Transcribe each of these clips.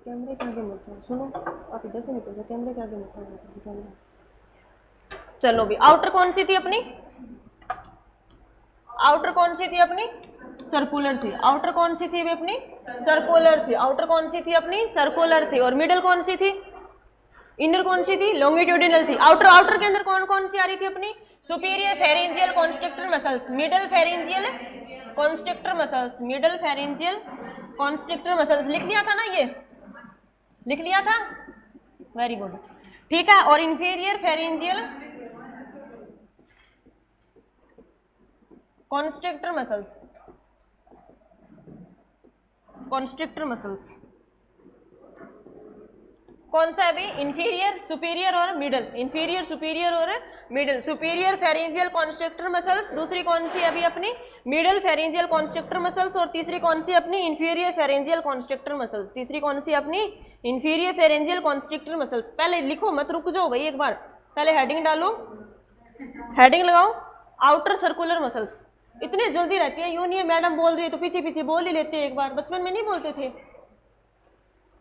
कैमरे के आगे मत जाओ, सुनो आप इधर से निकल जाओ, कैमरे के आगे मत जाओ कैमरा। चलो भी आउटर कौन सी थी अपनी, आउटर कौन सी थी अपनी, सर्कुलर थी। आउटर कौन सी थी अपनी, सर्कुलर थी। आउटर कौन सी थी अपनी, सर्कुलर थी। और मिडल कौन सी थी, इनर कौन सी थी, लॉन्गिट्यूडिनल थी। आउटर आउटर के अंदर कौन कौन सी आ रही थी अपनी, superior pharyngeal constrictor muscles, middle pharyngeal constrictor muscles, middle pharyngeal constrictor muscles. लिख लिया था ना, ये लिख लिया था, वेरी गुड, ठीक है। और inferior pharyngeal constrictor muscles, constrictor muscles कौन सा है अभी, इंफीरियर, सुपीरियर और मिडल, इंफीरियर, सुपीरियर और middle. Superior pharyngeal constrictor muscles, दूसरी कौन सी अभी अपनी, मिडल फेरेंजियल कॉन्स्ट्रिक्टर मसल्स। और तीसरी कौन सी अपनी, इंफीरियर फेरेंजियल कॉन्स्ट्रिक्टर मसल्स। तीसरी कौन सी अपनी, इंफीरियर फेरेंजियल कॉन्स्ट्रिक्टर मसल्स। पहले लिखो मत, रुक जाओ भाई, एक बार पहले हेडिंग डालो, हेडिंग लगाओ, आउटर सर्कुलर मसल्स। इतनी जल्दी रहती है, यूं नहीं है मैडम बोल रही है तो पीछे पीछे बोल ही लेते हैं। एक बार बचपन में नहीं बोलते थे,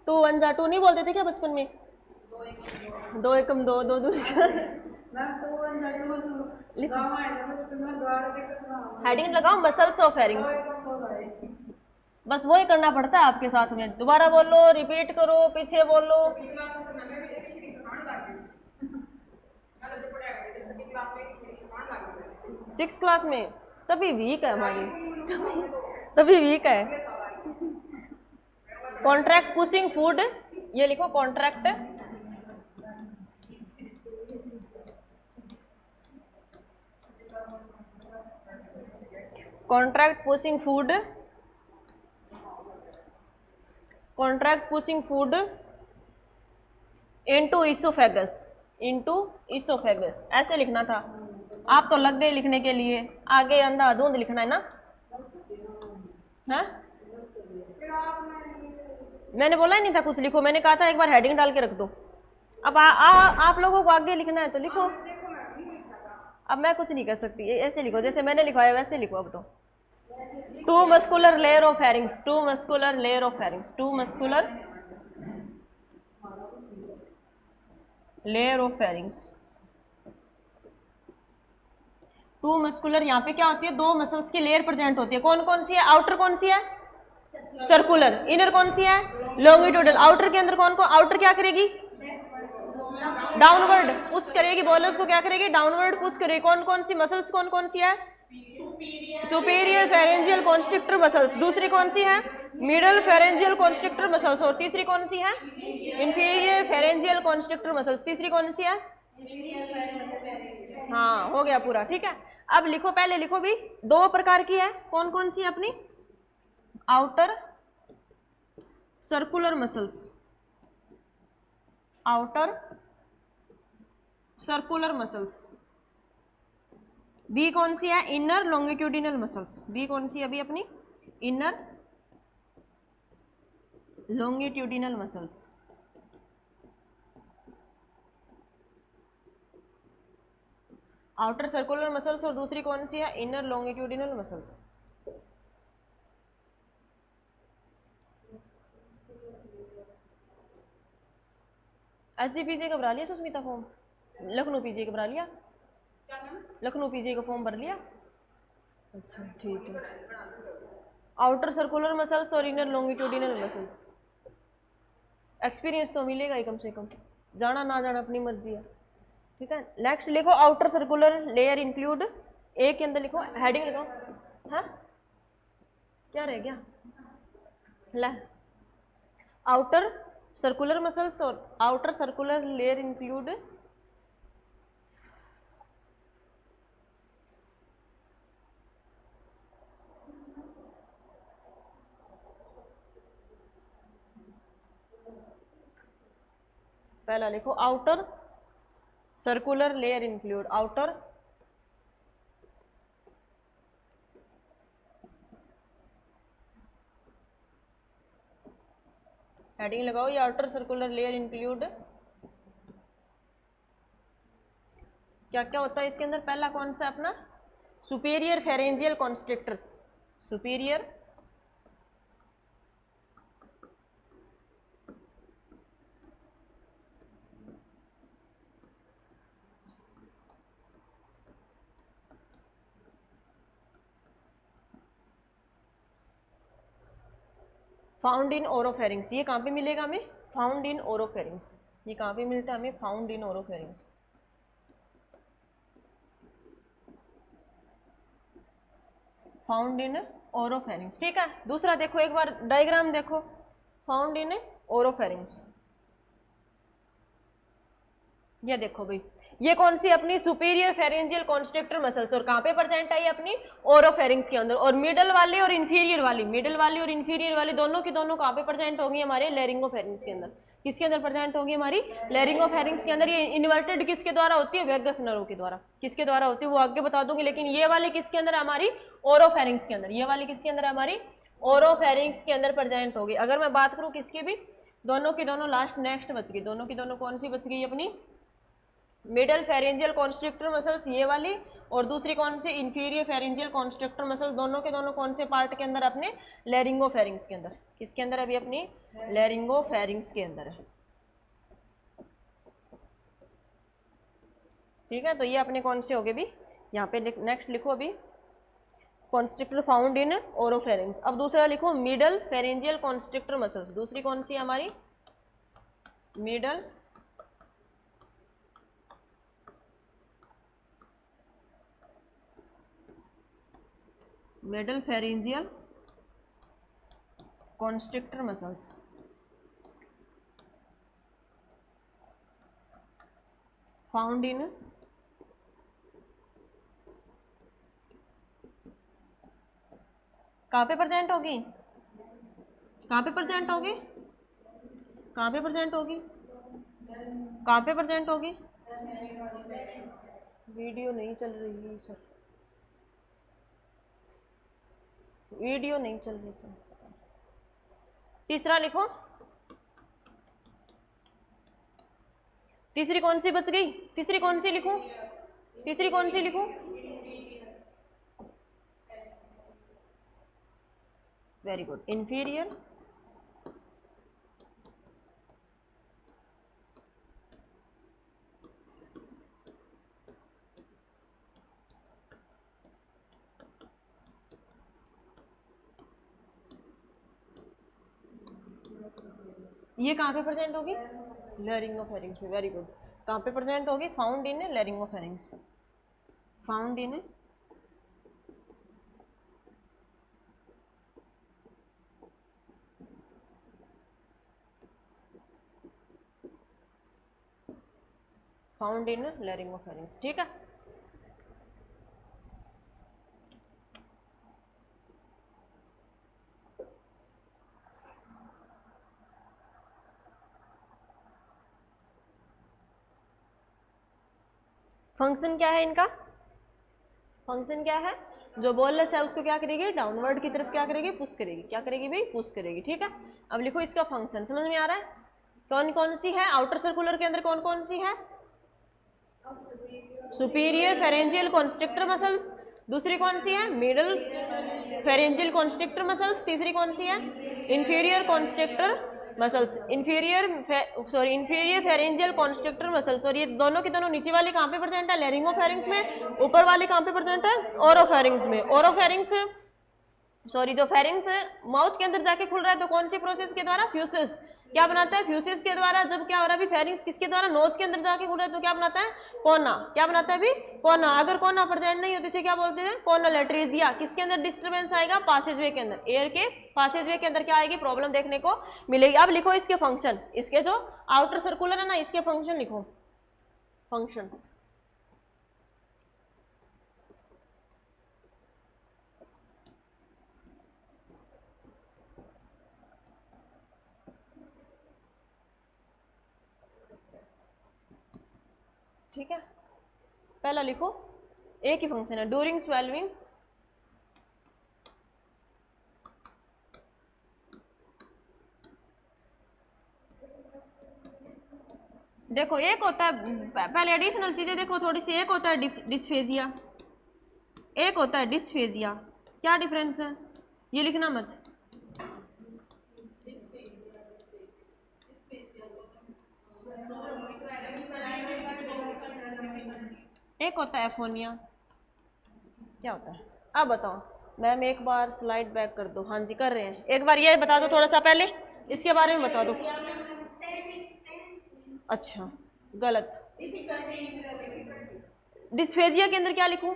2 1 जा 2 नहीं बोलते थे क्या बचपन में, 2 एकम 2 2 दूर हेडिंग लगाओ, मसल्स ऑफ फेरिंग्स। बस वही करना पड़ता है आपके साथ में, दोबारा बोलो, रिपीट करो, पीछे बोलो। 6 क्लास में, तभी वीक है हमारी, तभी वीक है। कॉन्ट्रैक्ट पुशिंग फूड, ये लिखो contract contract pushing food, contract pushing food into oesophagus, into oesophagus, ऐसे लिखना था। आप तो लग गए लिखने के लिए, आगे अंधाधुंध लिखना है ना, है? मैंने बोला ही नहीं था कुछ लिखो, मैंने कहा था एक बार हेडिंग डाल के रख दो। अब आप लोगों को आगे लिखना है तो लिखो, अब मैं कुछ नहीं कर सकती, ऐसे लिखो जैसे मैंने लिखवाया वैसे लिखो। अब तो two muscular layer of pharynx, two muscular layer of pharynx, two muscular layer of pharynx. Two muscular, यहाँ पे क्या होती है, 2 मसल्स की लेयर प्रेजेंट होती है। कौन कौन सी है, आउटर कौन सी है, सर्कुलर। इनर कौन सी है, लॉन्गिट्यूडल। आउटर के अंदर कौन कौन, आउटर क्या करेगी, डाउनवर्ड पुश करेगी, बॉलर्स को क्या करेगी, डाउनवर्ड पुश करेगी। कौन कौन सी मसल्स कौन कौन सी है, सुपीरियर फेरेंजियल कॉन्स्ट्रिक्टर मसल्स। दूसरी कौन सी है, मिडल फेरेंजियल कॉन्स्ट्रिक्टर मसल्स। और तीसरी कौन सी है, इंफीरियर फेरेंजियल कॉन्स्ट्रिक्टर मसल्स। तीसरी कौन सी है, हाँ हो गया पूरा, ठीक है। अब लिखो, पहले लिखो भी, 2 प्रकार की है, कौन कौन सी है अपनी, outer circular muscles, outer circular muscles. B कौन सी है, इनर लॉन्गिट्यूडिनल मसल्स। बी कौन सी अभी अपनी, inner longitudinal muscles. Outer circular muscles, और दूसरी कौन सी है, इनर लॉन्गिट्यूडिनल मसल्स। एसजी पीजे का भरा लिया सुस्मिता फॉर्म, लखनऊ पीजे का भरा लिया, लखनऊ पीजे का फॉर्म भर लिया, अच्छा ठीक है। आउटर सर्कुलर मसल्स और इनर लॉन्गिट्यूडिनल मसल्स, एक्सपीरियंस तो मिलेगा ही कम से कम, जाना ना जाना अपनी मर्जी है, ठीक है। नेक्स्ट लिखो, आउटर सर्कुलर लेयर इंक्लूड, ए के अंदर लिखो, हेडिंग लिखो, हाँ क्या रह गया, ला आउटर सर्कुलर मसल्स और आउटर सर्कुलर लेयर इंक्लूड पहला लिखो, outer circular layer include, outer heading लगाओ, ये आउटर सर्कुलर लेयर इंक्लूड क्या क्या होता है इसके अंदर। पहला कौन सा अपना, superior pharyngeal constrictor, superior found in oropharynx, ये कहाँ पे मिलेगा हमें? फाउंड इन ओरोफेरिंग्स, ये कहाँ पे मिलता है हमें? Found in oropharynx. Found in oropharynx, ठीक है। दूसरा देखो एक बार डायग्राम देखो, फाउंड इन ओरोफेरिंग्स। ये देखो भाई, ये कौन सी अपनी सुपीरियर फेरेंजियल कॉन्स्ट्रिक्टर मसल्स, और कहाँ पे प्रेजेंट आई अपनी? ओरोफेरिंग्स के अंदर। और मिडल वाली और इंफीरियर वाली, मिडल वाली और इंफीरियर वाली दोनों की दोनों कहाँ पे प्रेजेंट होंगी? हमारे लैरिंगोफेरिंग्स के अंदर। किसके अंदर प्रेजेंट होंगी? हमारी लैरिंगोफेरिंग्स के अंदर। ये इन्वर्टेड किसके द्वारा होती है? वेगस नर्व के द्वारा। किसके द्वारा होती है वो आगे बता दूंगी, लेकिन ये वाली किसके अंदर? हमारी ओरोफेरिंग्स के अंदर। ये वाली किसके अंदर? हमारी ओरोफेरिंग्स के अंदर प्रेजेंट होगी। अगर मैं बात करूँ किसकी भी, दोनों की दोनों लास्ट नेक्स्ट बच गई, दोनों की दोनों कौन सी बच गई अपनी? मिडल फेरेंजियल कॉन्स्ट्रिक्टर मसल्स ये वाली, और दूसरी कौन सी? Inferior pharyngeal constrictor muscles. दोनों के दोनों कौन से पार्ट के अंदर? अपने लैरिंगोफेरिंग्स के अंदर। किसके अंदर? अभी अपनी लैरिंगोफेरिंग्स के अंदर है, ठीक है। तो ये अपने कौन से हो गए भी? यहाँ पे नेक्स्ट लिखो अभी कॉन्स्ट्रिक्टर फाउंड इन ओरोफेरिंग्स। अब दूसरा लिखो मिडल फेरेंजियल कॉन्स्ट्रिक्टर मसल्स। दूसरी कौन सी है हमारी? Middle middle pharyngeal constrictor muscles. Found in कहाँ पे प्रेजेंट होगी? कहाँ पे प्रेजेंट होगी? कहाँ पे प्रेजेंट होगी? कहाँ पे प्रेजेंट होगी? वीडियो नहीं चल रही है सर, वीडियो नहीं चल रही सर। तीसरा लिखो, तीसरी कौन सी बच गई? तीसरी कौन सी लिखूं? तीसरी कौन सी लिखूं? वेरी गुड, इंफीरियर ये कहाँ पे प्रेजेंट होगी? लैरिंगोफेरिंग्स में। वेरी गुड, कहाँ पे प्रेजेंट होगी? Found in laryngopharynx. Found in found in laryngopharynx, ठीक है। फंक्शन क्या है इनका? फंक्शन क्या है? जो बॉललेस है उसको क्या करेगी? डाउनवर्ड की तरफ क्या करेगी? पुश करेगी। क्या करेगी भाई? पुश करेगी, ठीक है। अब लिखो इसका फंक्शन, समझ में आ रहा है? कौन कौन सी है? आउटर सर्कुलर के अंदर कौन कौन सी है? Superior pharyngeal constrictor muscles. दूसरी कौन सी है? Middle pharyngeal constrictor muscles. तीसरी कौन सी है? Inferior constrictor muscles, inferior pharyngeal constrictor muscles. और ये दोनों की दोनों नीचे वाली कहाँ पे प्रेजेंट है? लैरिंगोफेरिंग्स में। ऊपर वाली कहाँ पे प्रेजेंट है? ओरोफेरिंग्स में। ओरोफेरिंग्स जो फेरिंग्स माउथ के अंदर जाके खुल रहा है तो कौन सी प्रोसेस के द्वारा? फ्यूसिस। क्या बनाता है? फ्यूसिस के द्वारा। जब क्या हो रहा है? फेरिंग्स किसके द्वारा? नोज के अंदर जाके खुल रहा है तो क्या बनाता है? कोना। क्या बनाता है भी? कोना। अगर कोना प्रेजेंट नहीं होती इसे क्या बोलते हैं? कोनल एट्रेजिया। किसके अंदर डिस्टर्बेंस आएगा? पासेजवे के अंदर। एयर के पासेजवे के अंदर क्या आएगी? प्रॉब्लम देखने को मिलेगी। अब लिखो इसके फंक्शन, इसके जो आउटर सर्कुलर है ना, इसके फंक्शन लिखो। फंक्शन ठीक है। पहला लिखो, एक ही फंक्शन है, ड्यूरिंग स्वेलविंग देखो एक होता है, पहले एडिशनल चीजें देखो थोड़ी सी। एक होता है डिस्फेजिया, एक होता है डिस्फेजिया। क्या डिफरेंस है? ये लिखना मत। एक होता है एफोनिया। क्या होता है? अब बताओ, मैम एक बार स्लाइड बैक कर दो। हाँ जी कर रहे हैं, एक बार ये बता दो थोड़ा सा पहले, इसके बारे में बता दो। अच्छा गलत। डिस्फेजिया के अंदर क्या लिखूं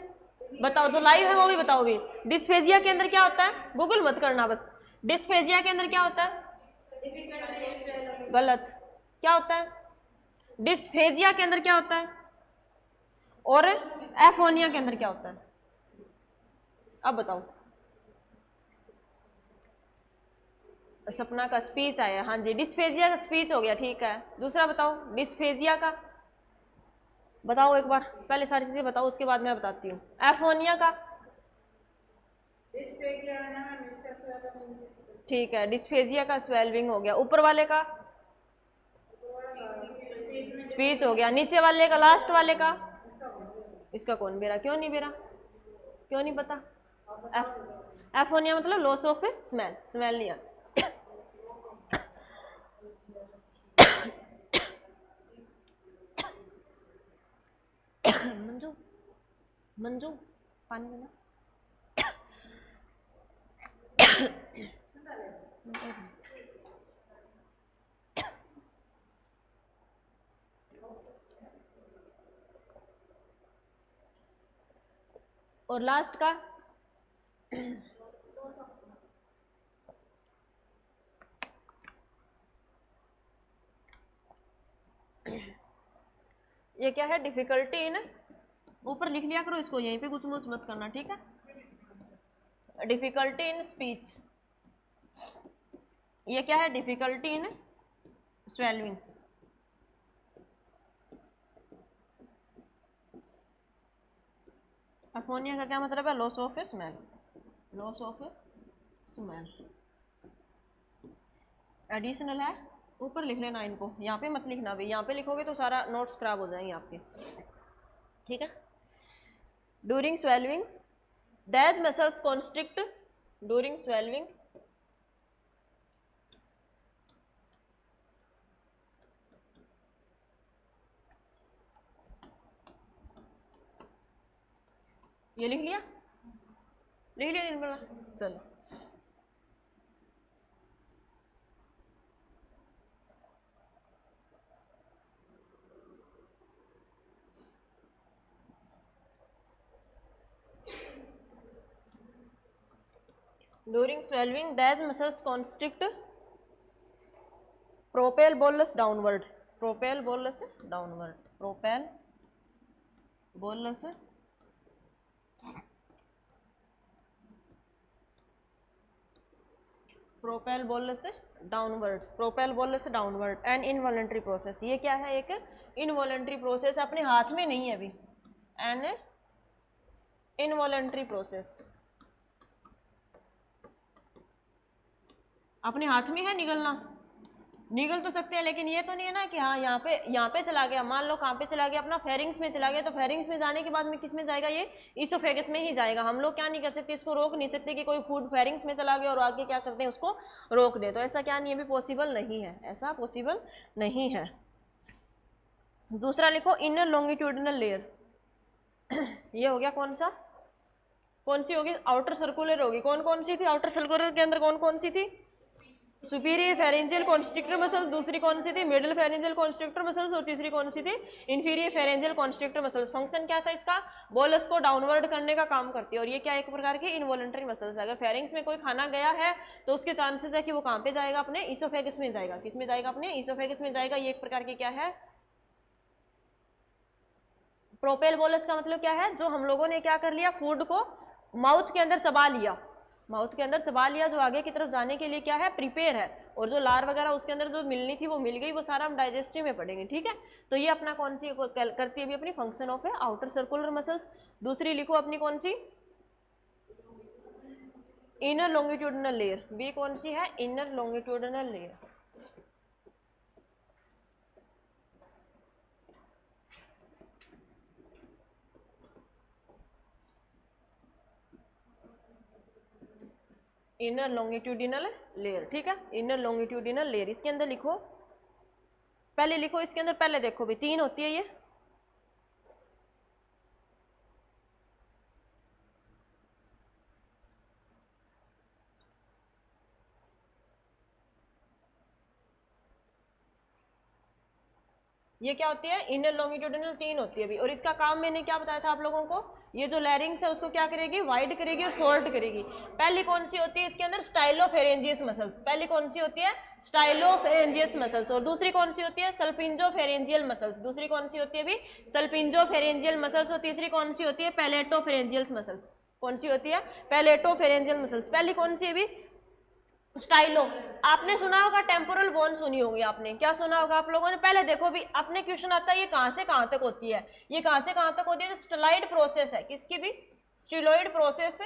बताओ, जो लाइव है वो भी बताओ भी। डिस्फेजिया के अंदर क्या होता है, गूगल मत करना बस। डिस्फेजिया के अंदर क्या होता है? गलत। क्या होता है? डिस्फेजिया के अंदर क्या होता है? और एफोनिया के अंदर क्या होता है? अब बताओ। सपना का स्पीच आया, हाँ जी डिस्फेजिया का स्पीच हो गया, ठीक है। दूसरा बताओ डिस्फेजिया का, बताओ एक बार, पहले सारी चीजें बताओ उसके बाद मैं बताती हूँ। एफोनिया का, ठीक है। डिस्फेजिया का स्वेल्विंग हो गया। ऊपर वाले का स्पीच हो गया। नीचे वाले का, लास्ट वाले का, इसका कौन बेरा, क्यों नहीं बेरा, क्यों नहीं पता? एफोनिया मतलब लॉस ऑफ स्मेल, स्मेल नहीं आती। मंजू मंजू पानी देना। और लास्ट का ये क्या है? डिफिकल्टी इन, ऊपर लिख लिया करो इसको, यहीं पे कुछ मुझ मत करना, ठीक है। डिफिकल्टी इन स्पीच, ये क्या है? Difficulty in स्वेलविंग। अफोनिया का क्या मतलब है? Loss of smell, loss of smell. Additional है, ऊपर लिख लेना इनको, यहाँ पे मत लिखना भाई, यहाँ पे लिखोगे तो सारा नोट्स खराब हो जाएंगे आपके, ठीक है। During swallowing these muscles constrict, during swallowing ये लिख लिया, लिख लिया निर्मला, चलो। During swallowing, these muscles constrict, propel bolus downward, propel bolus downward, propel bolus propel bolus downward, propel bolus downward and involuntary process. ये क्या है? एक इनवॉलंटरी प्रोसेस, अपने हाथ में नहीं है अभी। एन इनवॉलंटरी प्रोसेस, अपने हाथ में है निगलना, निगल तो सकते हैं, लेकिन ये तो नहीं है ना कि हाँ यहाँ पे चला गया, मान लो कहाँ पे चला गया, अपना फेरिंग्स में चला गया, तो फेरिंग्स में जाने के बाद में किस में जाएगा? ये ईसोफेगस में ही जाएगा। हम लोग क्या नहीं कर सकते, इसको रोक नहीं सकते कि कोई फूड फेरिंग्स में चला गया और आगे क्या करते हैं उसको रोक दे, तो ऐसा क्या नहीं है, अभी पॉसिबल नहीं है, ऐसा पॉसिबल नहीं है। दूसरा लिखो इनर लॉन्गिट्यूडिनल लेयर, ये हो गया कौन सा, कौन सी होगी? आउटर सर्कुलर होगी। कौन कौन सी थी आउटर सर्कुलर के अंदर, कौन कौन सी थी? सुपीरियर फेरेंजियल कॉन्स्ट्रिक्टर मसल्स, दूसरी कौन सी थी? मिडिल फेरेंजियल कॉन्स्ट्रिक्टर मसल्स, और तीसरी कौन सी थी? Inferior pharyngeal constrictor muscles. Function क्या था इसका? बोलस को डाउनवर्ड करने का काम करती है, और ये क्या एक प्रकार की इनवॉलंटरी मसल्स है। अगर फेरिंग्स में कोई खाना गया है तो उसके चांसेस है कि वो कहाँ पे जाएगा? अपने ईसोफेगस में जाएगा। किस में जाएगा? अपने ईसोफेगस में जाएगा। ये एक प्रकार की क्या है? प्रोपेल बोलस का मतलब क्या है? जो हम लोगों ने क्या कर लिया, फूड को माउथ के अंदर चबा लिया, माउथ के अंदर चबा लिया, जो आगे की तरफ जाने के लिए क्या है? प्रिपेयर है, और जो लार वगैरह उसके अंदर जो मिलनी थी वो मिल गई, वो सारा हम डाइजेस्टिव में पढ़ेंगे, ठीक है। तो ये अपना कौन सी करती है अभी? अपनी फंक्शन ऑफ है आउटर सर्कुलर मसल्स। दूसरी लिखो अपनी कौन सी? Inner longitudinal layer. बी कौन सी है? Inner longitudinal layer. Inner longitudinal layer, ठीक है। इनर लॉन्गिट्यूडिनल लेयर, इसके अंदर लिखो, पहले लिखो इसके अंदर, पहले देखो भी 3 होती है ये, ये क्या होती है, इनर लॉन्गिट्यूडिनल 3 होती है अभी। और इसका काम मैंने क्या बताया था आप लोगों को, ये जो लैरिंग्स है उसको क्या करेगी, वाइड करेगी और शॉर्ट करेगी। पहली कौन सी होती है इसके अंदर, स्टाइलोफेरेंजियस मसल्स। पहली कौन सी होती है, स्टाइलोफेरेंजियस मसल्स। और दूसरी कौन सी होती है, सल्पिंजोफेरेंजियल मसल्स। दूसरी कौन सी होती है अभी, सल्पिंजोफेरेंजियल मसल्स। और तीसरी कौन सी होती है, पैलेटोफेरेंजियल मसल्स। कौन सी होती है, पैलेटोफेरेंजियल मसल्स। पहली कौन सी है अभी, स्टाइलो। आपने सुना होगा टेम्पोरल बोन, सुनी होगी आपने, क्या सुना होगा आप लोगों ने। पहले देखो भी अपने क्वेश्चन आता है ये कहां से कहां तक होती है, ये कहां से कहां तक होती है, तो स्टेलॉइड प्रोसेस है, किसकी भी, स्टेलॉइड प्रोसेस।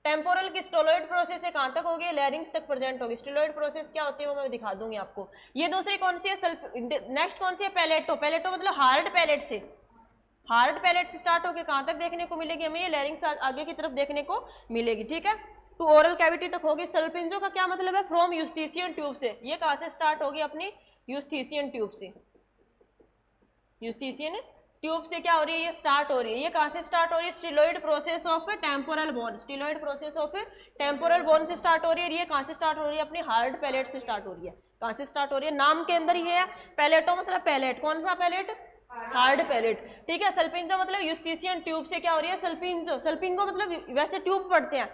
टेम्पोरल की स्टेलॉइड प्रोसेस है, कहां तक होगी, लैरिंग्स तक प्रेजेंट होगी। स्टेलॉइड प्रोसेस क्या होती है वो मैं दिखा दूंगी आपको। ये दूसरी कौन सी है, नेक्स्ट कौन सी है, पैलेटो। पैलेटो मतलब हार्ड पैलेट से, हार्ड पैलेट से स्टार्ट होकर कहां तक देखने को मिलेगी हमें, ये लैरिंग्स आगे की तरफ देखने को मिलेगी, ठीक है। टू ओरल कैविटी तक होगी। सल्पिंजो का क्या मतलब है, फ्रॉम यूस्टीशियन ट्यूब से। ये कहां से स्टार्ट होगी अपनी, यूस्टीशियन ट्यूब से। यूस्टीशियन ट्यूब से क्या हो रही है, ये स्टार्ट हो रही है। ये कहां से स्टार्ट हो रही है, styloid process of temporal bone. Styloid process of temporal bone से स्टार्ट हो रही है। ये कहां से स्टार्ट हो रही है, अपनी हार्ड पैलेट से स्टार्ट हो रही है। कहां से स्टार्ट हो रही है, नाम के अंदर ही है, पैलेटो मतलब पैलेट। कौन सा पैलेट, हार्ड पैलेट, ठीक है। सल्पिंजो मतलब यूस्टीशियन ट्यूब से क्या हो रही है, सल्पिंजो। सल्पिंगो मतलब वैसे ट्यूब पढ़ते हैं,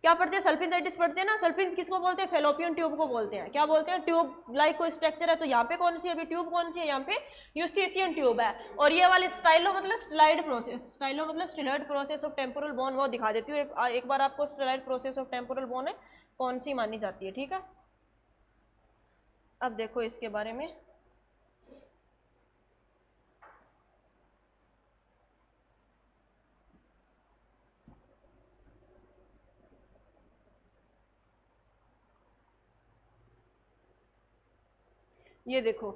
क्या पढ़ते हैं, सल्पिंजाइटिस पढ़ते हैं ना। सल्पिंज किसको बोलते हैं, फेलोपियन ट्यूब को बोलते हैं। क्या बोलते हैं, ट्यूब लाइक कोई स्ट्रक्चर है। तो यहाँ पे कौन सी है अभी ट्यूब, कौन सी है यहाँ पे, यूस्टीशियन ट्यूब है। और ये वाली स्टाइलो मतलब स्लाइड प्रोसेस, स्टाइलो मतलब स्टेलॉइड प्रोसेस ऑफ टेम्पोरल बोन। वो दिखा देती हूँ एक बार आपको, स्टेलॉइड प्रोसेस ऑफ टेम्पोरल बोन है कौन सी मानी जाती है, ठीक है। अब देखो इसके बारे में, ये देखो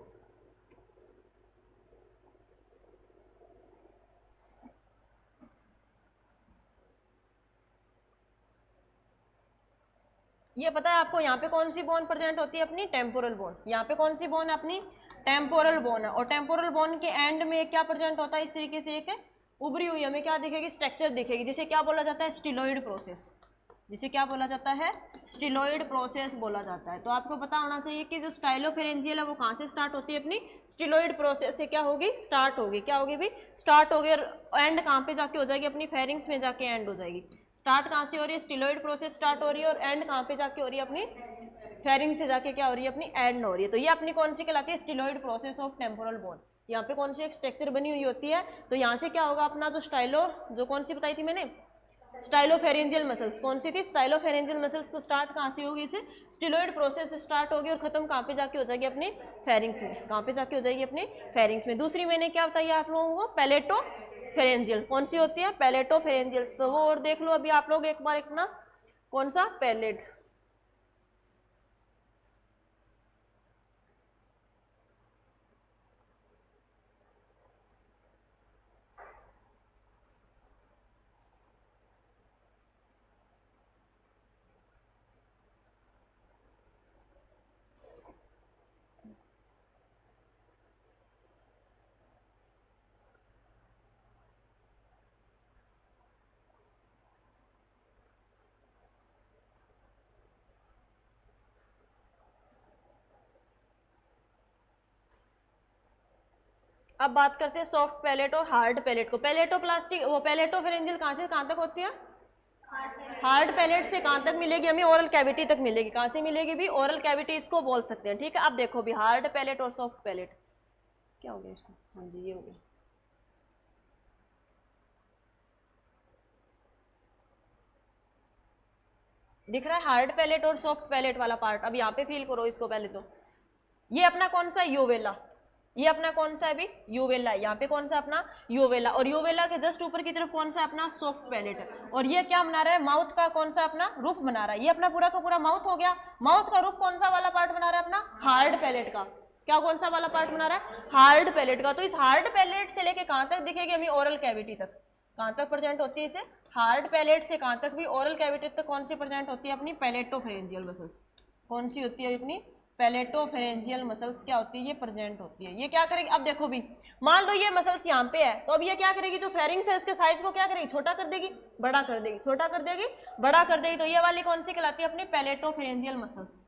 ये पता है आपको, यहाँ पे कौन सी बोन प्रेजेंट होती है, अपनी टेम्पोरल बोन। यहाँ पे कौन सी बोन है, अपनी टेम्पोरल बोन है। और टेम्पोरल बोन के एंड में क्या प्रेजेंट होता है, इस तरीके से एक उभरी हुई हमें क्या दिखेगी, स्ट्रक्चर दिखेगी, जिसे क्या बोला जाता है, स्टीलॉइड प्रोसेस। जिसे क्या बोला जाता है, स्टीलॉइड प्रोसेस बोला जाता है। तो आपको पता होना चाहिए कि जो स्टाइलोफेरेंजियल है वो कहाँ से स्टार्ट होती है, अपनी स्टीलॉइड प्रोसेस से क्या होगी, स्टार्ट होगी। क्या होगी भी, स्टार्ट होगी। और एंड कहाँ पे जाके हो जाएगी, अपनी फेरिंग्स में जाके एंड हो जाएगी। स्टार्ट कहाँ से हो रही है, स्टीलॉइड प्रोसेस स्टार्ट हो रही है, और एंड कहाँ पे जाके हो रही है, अपनी फेरिंग से जाके क्या हो रही है, अपनी एंड हो रही है। तो ये अपनी कौन सी कहलाती है, styloid process of temporal bone. यहाँ पे कौन सी एक स्ट्रक्चर बनी हुई होती है। तो यहाँ से क्या होगा, अपना जो स्टाइलो, जो कौन सी बताई थी मैंने, स्टाइलोफेरेंजियल मसल्स, कौन सी थी, स्टाइलोफेरेंजियल मसल्स। तो स्टार्ट कहाँ से होगी, इसे स्टीलॉइड प्रोसेस से स्टार्ट होगी और खत्म कहाँ पे जाके हो जाएगी, अपनी फेरिंग्स में। कहाँ पे जाके हो जाएगी, अपनी फेरिंग्स में। दूसरी मैंने क्या बताया आप लोगों को, पैलेटोफेरेंजियल। कौन सी होती है, पैलेटोफेरेंजियल्स। तो वो और देख लो अभी आप लोग एक बार, एक ना कौन सा, पैलेट। अब बात करते हैं सॉफ्ट पैलेट और हार्ड पैलेट को। पैलेटोप्लास्टिक, वो पैलेटोफेरेंजियल कहाँ से कहाँ तक होती है, हार्ड पैलेट से कहाँ तक मिलेगी हमें, ओरल कैविटी तक मिलेगी। कहाँ से मिलेगी भी, ओरल कैविटी इसको बोल सकते हैं, ठीक है। अब देखो भी हार्ड पैलेट और सॉफ्ट पैलेट, क्या हो गया इसको, हाँ जी ये हो गया। दिख रहा है हार्ड पैलेट और सॉफ्ट पैलेट वाला पार्ट। अब यहाँ पे फील करो इसको पहले तो। ये अपना कौन सा, यूवेला। ये अपना कौन सा है अभी, यूवेला। यहाँ पे कौन सा अपना, यूवेला। और यूवेला के जस्ट ऊपर की तरफ कौन सा अपना, सॉफ्ट पैलेट है। और ये क्या बना रहा है, माउथ का कौन सा अपना रूफ बना रहा है। ये अपना पूरा का पूरा माउथ हो गया। माउथ का रूफ कौन सा वाला पार्ट बना रहा है, अपना हार्ड पैलेट का। क्या कौन सा वाला पार्ट बना रहा है, हार्ड पैलेट का। तो इस हार्ड पैलेट से लेके कहाँ तक दिखेगी हमें, ओरल कैविटी तक। कहाँ तक प्रेजेंट होती है इसे, हार्ड पैलेट से कहाँ तक भी, ओरल कैविटी तक कौन सी प्रेजेंट होती है, अपनी पैलेटोफेरेंजियल मसल्स। कौन सी होती है अपनी, पैलेटोफेरेंजियल मसल्स क्या होती है, ये प्रेजेंट होती है। ये क्या करेगी, अब देखो भी, मान लो ये मसल्स यहाँ पे है, तो अब ये क्या करेगी, जो फेरिंग्स है इसके साइज को क्या करेगी, छोटा कर देगी, बड़ा कर देगी, छोटा कर देगी, बड़ा कर देगी। तो ये वाली कौन सी कहलाती है, अपनी पैलेटोफेरेंजियल मसल्स।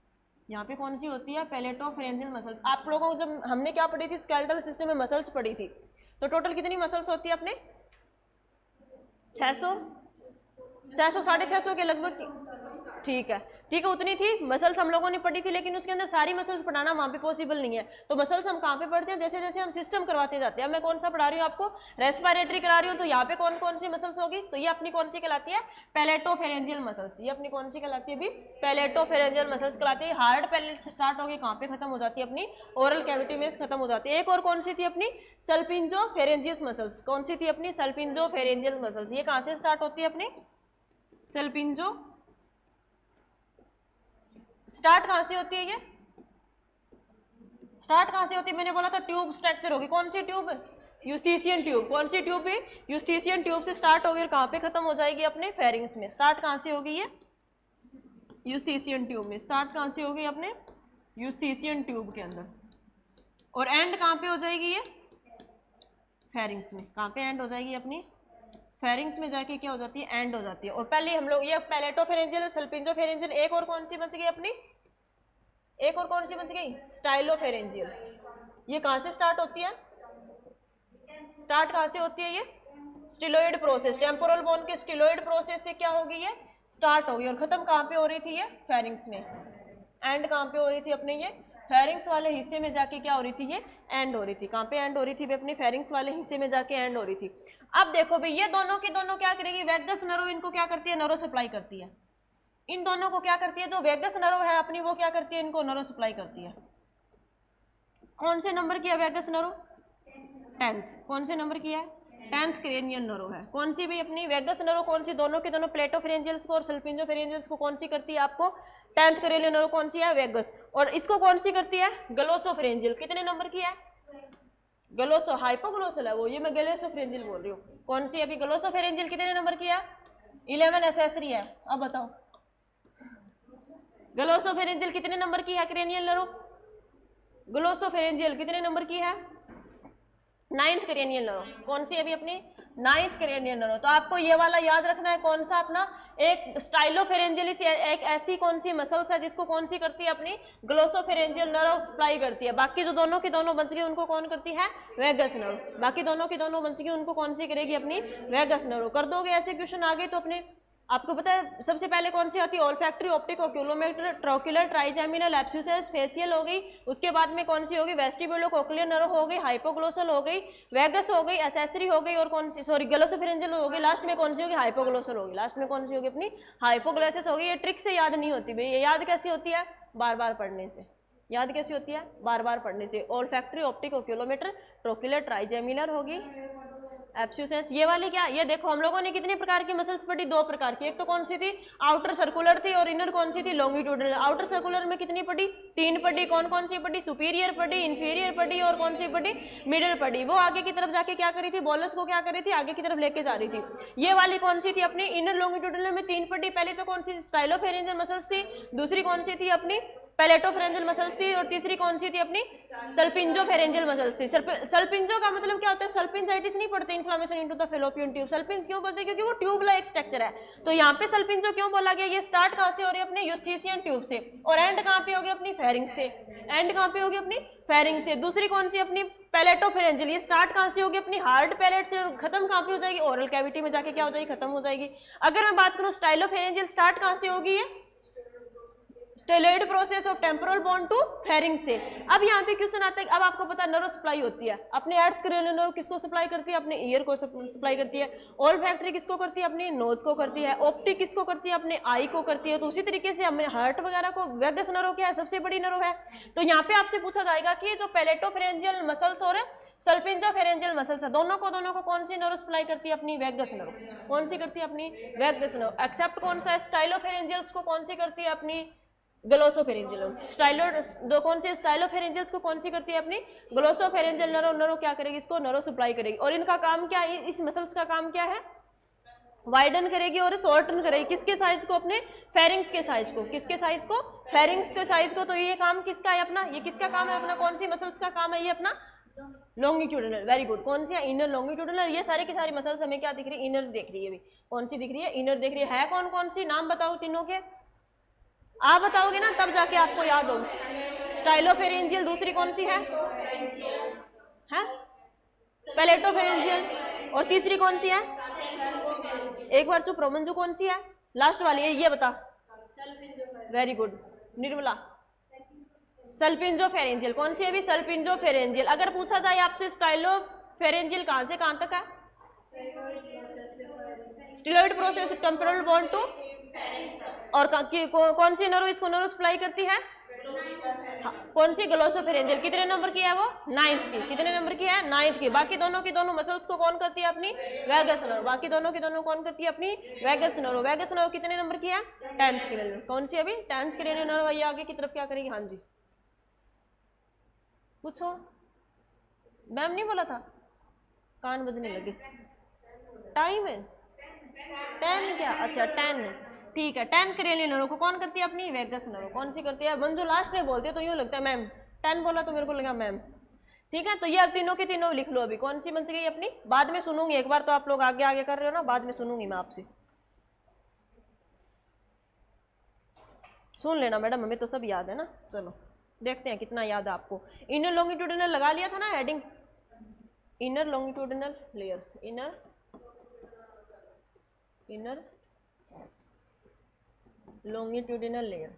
यहाँ पे कौन सी होती है, पैलेटोफेरेंजियल मसल्स। आप लोगों को जब हमने क्या पढ़ी थी, स्केलेटल सिस्टम में मसल्स पढ़ी थी, तो टोटल कितनी मसल्स होती है अपने, 600 650 के लगभग, ठीक है ठीक है, उतनी थी मसल्स हम लोगों ने पढ़ी थी, लेकिन उसके अंदर सारी मसल्स पढ़ाना वहाँ पे पॉसिबल नहीं है। तो मसल्स हम कहाँ पे पढ़ते हैं, जैसे जैसे हम सिस्टम करवाते जाते हैं। मैं कौन सा पढ़ा रही हूँ आपको, रेस्पिरेटरी करा रही हूँ, तो यहाँ पे कौन कौन सी मसल्स होगी, तो ये अपनी कौन सी कहलाती है, पैलेटोफेरेंजियल मसल्स। ये अपनी कौन सी कहलाती है, अभी पैलेटोफेरेंजियल मसल्स कहलाती है। हार्ड पैलेट से स्टार्ट होगी, कहाँ पे खत्म हो जाती है, अपनी ओरल कैविटी में खत्म हो जाती है। एक और कौन सी थी अपनी, सल्पिंजोफेरेंजियस मसल्स। कौन सी थी अपनी, सल्पिंजोफेरेंजियल मसल्स। ये कहाँ से स्टार्ट होती है अपनी, सल्पिंजो, स्टार्ट कहां से होती है, ये स्टार्ट कहां से होती है, मैंने बोला था ट्यूब स्ट्रक्चर होगी। कौन सी ट्यूब, यूस्टीशियन ट्यूब। कौन सी ट्यूब है, यूस्टीशियन ट्यूब से स्टार्ट होगी और कहां पे खत्म हो जाएगी, अपने फेरिंग्स में। स्टार्ट कहां से होगी, ये यूस्टीशियन ट्यूब में स्टार्ट कहां से होगी, अपने यूस्टीशियन ट्यूब के अंदर, और एंड कहां पे हो जाएगी, ये फेरिंग्स में। कहां पे एंड हो जाएगी, अपनी फेरिंग्स में जाके क्या हो जाती है, एंड हो जाती है। और पहले हम लोग ये पैलेटोफेरेंजियल, सल्पिंजोफेरेंजियल, एक और कौन सी बच गई अपनी, एक और कौन सी बच गई, स्टाइलोफेरेंजियल। ये कहां से स्टार्ट होती है, स्टार्ट कहां से होती है, ये स्टिलोइड प्रोसेस, टेम्पोरल बोन के स्टिलोइड प्रोसेस से क्या होगी, ये स्टार्ट होगी, और खत्म कहां पे हो रही थी, ये फेरिंग्स में। एंड कहां पे हो रही थी अपने, ये फेरिंग्स वाले हिस्से में जाके क्या हो रही थी, ये एंड हो रही थी। कहां पे एंड हो रही थी, अपनी फेरिंग्स वाले हिस्से में जाके एंड हो रही थी। अब देखो भाई, ये दोनों की दोनों क्या करेगी, वेगस नर्व इनको क्या करती है, नर्व सप्लाई करती है। इन दोनों को क्या करती है, जो वेगस नर्व है अपनी, वो क्या करती है, इनको नर्व सप्लाई करती है। कौन से नंबर की है वेगस नर्व, 10th। कौन से नंबर की है, 10th क्रेनियल नर्व है। कौन सी भी अपनी वेगस नर्व, कौन सी, दोनों के दोनों प्लेटोफेरेंजियल्स को और सल्पिंजोफेरेंजियल्स को कौन सी करती है, आपको 10th क्रेनियल नर्व कौन सी है, वेगस। और इसको कौन सी करती है, ग्लोसोफेरेंजियल। कितने नंबर की है, ग्लोसो, हाइपोग्लोसल है वो, ये मैं ग्लोसोफेरेंजियल बोल रही हूँ। कौन सी अभी ग्लोसोफेरेंजियल कितने नंबर की है, 11 एसेसरी है। अब बताओ ग्लोसोफेरेंजियल कितने नंबर की है, क्रेनियल नर्व, ग्लोसोफेरेंजियल कितने नंबर की है, 9th क्रेनियल नर्व। कौन सी अभी अपनी, 9th क्रेनियल नर्व। तो आपको ये वाला याद रखना है, कौन सा अपना, एक स्टाइलोफेरेंजियलिस, एक ऐसी कौन सी मसल्स है जिसको कौन सी करती है, अपनी ग्लोसोफेरेंजियल नर्व सप्लाई करती है। बाकी जो दोनों की दोनों बच गई उनको कौन करती है, वेगस नर्व। बाकी दोनों की दोनों बच गई उनको कौन सी करेगी, अपनी वेगस नर्व। कर दोगे ऐसे क्वेश्चन आगे तो अपने, आपको पता है सबसे पहले कौन सी आती है, ओल्फैक्टरी, ऑप्टिक, ओक्यूलोमेटर, ट्रोक्युलर, ट्राइजेमिनल, एब्स्यूसेस, फेशियल हो गई। उसके बाद में कौन सी होगी, वेस्टिब्यूलो कोक्लियर नर्व हो गई, हाइपोग्लोसल हो गई, वेगस हो गई, एसेसरी हो गई, और कौन सी, सॉरी ग्लोसोफेरेंजियल हो गई। लास्ट में कौन सी होगी, हाइपोग्लोसल होगी। लास्ट में कौन सी होगी, अपनी हाइपोग्लोसिस होगी। ये ट्रिक से याद नहीं होती भाई, ये याद कैसी होती है, बार बार पढ़ने से। याद कैसी होती है, बार बार पढ़ने से। ओल्फैक्टरी, ऑप्टिक, ओक्यूलोमेटर, ट्रोक्युलर, ट्राइजेमिनल होगी, एब्स्यूसेंस। ये वाली क्या, ये देखो हम लोगों ने कितनी प्रकार की मसल्स पढ़ी, 2 प्रकार की। एक तो कौन सी थी, आउटर सर्कुलर थी, और इनर कौन सी थी, लॉन्गिट्यूडनल। आउटर सर्कुलर में कितनी पढ़ी, 3 पढ़ी। कौन कौन सी पढ़ी, सुपीरियर पढ़ी, इंफीरियर पढ़ी, और कौन सी पढ़ी, मिडिल पढ़ी। वो आगे की तरफ जाके क्या करी थी, बॉलस को क्या करी थी, आगे की तरफ लेके जा रही थी। ये वाली कौन सी थी, अपनी इनर लॉन्गिट्यूडनल में 3 पढ़ी। पहले तो कौन सी, स्टाइलोफेरेंजियल मसल्स थी, दूसरी कौन सी थी, अपनी पैलेटोफेरेंजियल मसल्स थी, और तीसरी कौन सी थी, अपनी सल्पिंजोफेरेंजियल मसल्स थी। सल्पिंजो का मतलब क्या होता है, सल्पिंजाइटिस नहीं पड़ती, inflammation into the fallopian tube. Salpinx क्यों बोलते हैं, क्योंकि वो ट्यूब लाइक स्ट्रक्चर है। तो यहाँ पे सल्पिंजो क्यों बोला गया, ये स्टार्ट कहाँ से हो रही है, अपने यूस्टीशियन ट्यूब से, और एंड कहाँ पे होगी, अपनी फेरिंग से। एंड कहाँ पे होगी, अपनी फेरिंग से। दूसरी कौन सी, अपनी पैलेटोफेरेंजियल, ये स्टार्ट कहाँ से होगी, अपनी हार्ड पैलेट से, और खत्म कहाँ पे हो जाएगी, ओरल कैविटी में जाके क्या हो जाएगी, खत्म हो जाएगी। अगर मैं बात करूँ स्टाइलोफेरेंजियल, स्टार्ट कहाँ से होगी, ये styloid process of temporal bone to pharynx से। अब यहाँ पे क्वेश्चन आता है, अब आपको पता नर्व सप्लाई होती है, अपने अर्थ क्रेनियल नर्व किसको सप्लाई करती है, अपने ईयर को सप्लाई करती है। ओल्फैक्टरी किसको करती है, अपनी नोज को करती है। ऑप्टिक किसको करती है, अपने आई को करती है। तो उसी तरीके से हमें हार्ट वगैरह को वेगस नर्व क्या है, सबसे बड़ी नर्व है। तो यहाँ पे आपसे पूछा जाएगा कि जो पैलेटोफेरेंजियल मसल्स और सल्पिंजोफेरेंजियल मसल्स है, दोनों को कौन सी नर्व सप्लाई करती है, अपनी वेगस नर्व। कौन सी करती है, अपनी वेगस नर्व। एक्सेप्ट कौन सा है, स्टाइलोफेरेंजियल्स को कौन सी करती है, अपनी ग्लोसोफेरेंजियल। स्टाइलो दो कौन से, स्टाइलोफेरेंजियल्स को कौन सी करती है, अपनी ग्लोसोफेरेंजियल नर्व क्या करेगी, इसको नर्व सप्लाई करेगी। और इनका काम क्या है, इस मसल्स का काम क्या है, वाइडन करेगी और शॉर्टन करेगी। किसके साइज को, अपने फेरिंग्स के साइज को। किसके साइज को, फेरिंग्स के साइज को। तो ये काम किसका है, अपना ये किसका काम है, अपना कौन सी मसल्स का काम है, ये अपना लॉन्गिट्यूडनल। Very good. कौन सी है, इनर लॉन्गिट्यूडनल। ये सारी की सारी मसल्स हमें क्या दिख रही है, इनर दिख रही है। कौन सी दिख रही है, इनर दिख रही है। कौन कौन सी, नाम बताओ तीनों के। आप बताओगे ना तब जाके आपको याद होगा। स्टाइलोफेरेंजियल दूसरी कौन सी है पैलेटोफेरेंजियल, और तीसरी कौन सी है, एक बार चुप रहो मंजू, कौन सी है लास्ट वाली है ये बता। Very good Nirmala, salpingopharyngeal. कौन सी है अभी, सल्पिंजोफेरेंजियल। अगर पूछा जाए आपसे स्टाइलोफेरेंजियल कहां से कहां तक है, styloid process temporal bone to, और कौन सी नर्व इसको नर्व सप्लाई करती है, हाँ, कौन सी, ग्लोसोफेरेंजियल। कितने नंबर की है वो, 9th की। कितने नंबर की है, 9th की। बाकी दोनों की दोनों मसल्स को कौन करती है अपनी, वैगस नर्व। बाकी दोनों की दोनों कौन करती है अपनी, वैगस नर्व। वैगस नर्व कितने नंबर की है, 10th की नर्व। कौन सी अभी, 10th की नर्व। ये आगे की तरफ क्या करेगी, हाँ जी पूछो, मैम नहीं बोला था, कान बजने लगे। टाइम है 10 क्या, अच्छा 10 ठीक है। 10 करेलियन नर्व को कौन करती है अपनी, वैगस नर्व। कौन सी करती है, मंजू लास्ट में बोलती है तो यूं लगता है मैम, 10 बोला तो मेरे को लगा मैम। ठीक है, तो ये अब तीनों की तीनों लिख लो। अभी कौन सी बन गई अपनी, बाद में सुनूंगी एक बार, तो आप लोग आगे आगे कर रहे हो ना, बाद में सुनूंगी मैं आपसे, सुन लेना मैडम, हमें तो सब याद है ना। चलो देखते हैं कितना याद है आपको। इनर लॉन्गिट्यूडिनल लगा लिया था ना heading, inner longitudinal layer, inner longitudinal layer.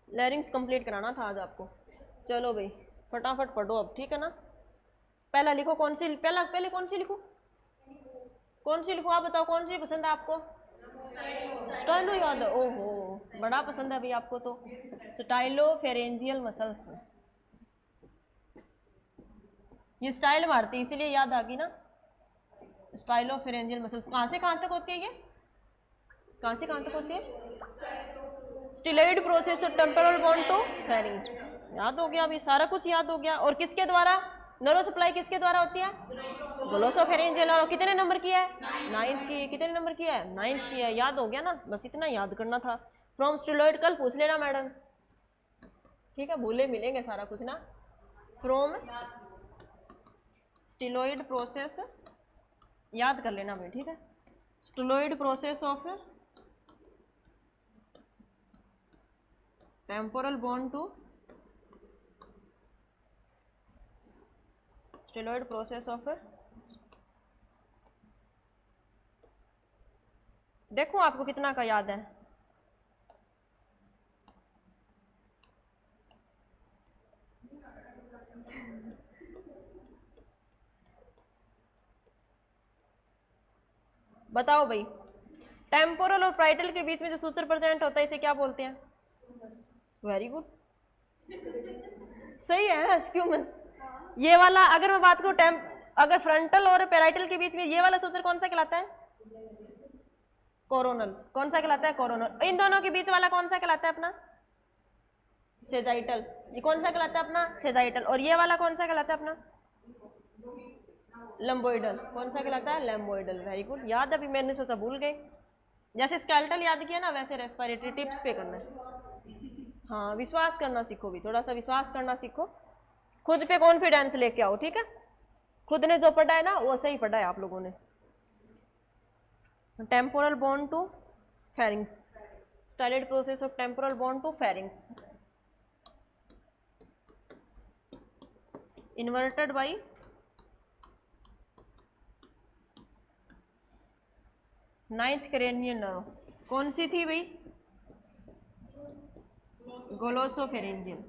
लेयरिंग्स complete कराना था आज आपको। चलो भाई फटाफट पढ़ो अब, ठीक है ना। पहला लिखो कौन सी, पहले कौन सी लिखो, कौन सी लिखो आप बताओ, कौन सी पसंद है आपको, स्टाइलो याद है, ओहो बड़ा पसंद है अभी आपको तो, स्टाइलोफेरेंजियल मसल्स। ये स्टाइल मारती इसीलिए याद आ गई ना, स्टाइलोफेरेंजियल मसल्स। कहाँ से कहाँ तक होती है ये, कहाँ से कहाँ तक होती है, styloid process of temporal bone to pharynx. याद हो गया, अभी सारा कुछ याद हो गया। और किसके द्वारा, नर्व सप्लाई किसके द्वारा होती है, ग्लोसोफेरेंजियल। और कितने नंबर की है, 9th की। कितने नंबर की है, 9th की है। याद हो गया ना, बस इतना याद करना था। फ्रॉम स्टिलॉइड कल पूछ लेना मैडम, ठीक है, भूले मिलेंगे सारा कुछ ना। फ्रॉम स्टिलॉइड प्रोसेस याद कर लेना भाई, ठीक है। Styloid process of temporal bone to, styloid process of, देखो आपको कितना का याद है। बताओ भाई, टेम्पोरल और प्राइटल के बीच में जो सूचर प्रेजेंट होता है इसे क्या बोलते हैं, वेरी गुड सही है, क्यों मत। ये वाला अगर मैं बात करूं, अगर फ्रंटल और पैराइटल के बीच में ये वाला सूचर कौन सा कहलाता है, कोरोनल। कौन सा कहलाता है, कोरोनल। इन दोनों के बीच वाला कौन सा कहलाता है अपना, सेजाइटल। ये कौन सा कहलाता है अपना, सेजाइटल। और ये वाला कौन सा कहलाता है अपना, लंबोइडल। कौन सा कहलाता है, लंबोइडल। वेरी गुड, याद अभी मैंने सोचा भूल गए। जैसे स्केलेटल याद किया ना, वैसे रेस्पिरेटरी टिप्स पे करना है। हाँ विश्वास करना सीखो भी, थोड़ा सा विश्वास करना सीखो, खुद पे कॉन्फिडेंस लेके आओ, ठीक है। खुद ने जो पढ़ा है ना वो सही पढ़ा है आप लोगों ने। Temporal bone to pharynx, styloid process of temporal bone to pharynx, inverted by ninth cranial nerve. कौन सी थी भाई, ग्लोसोफेरेंजियल।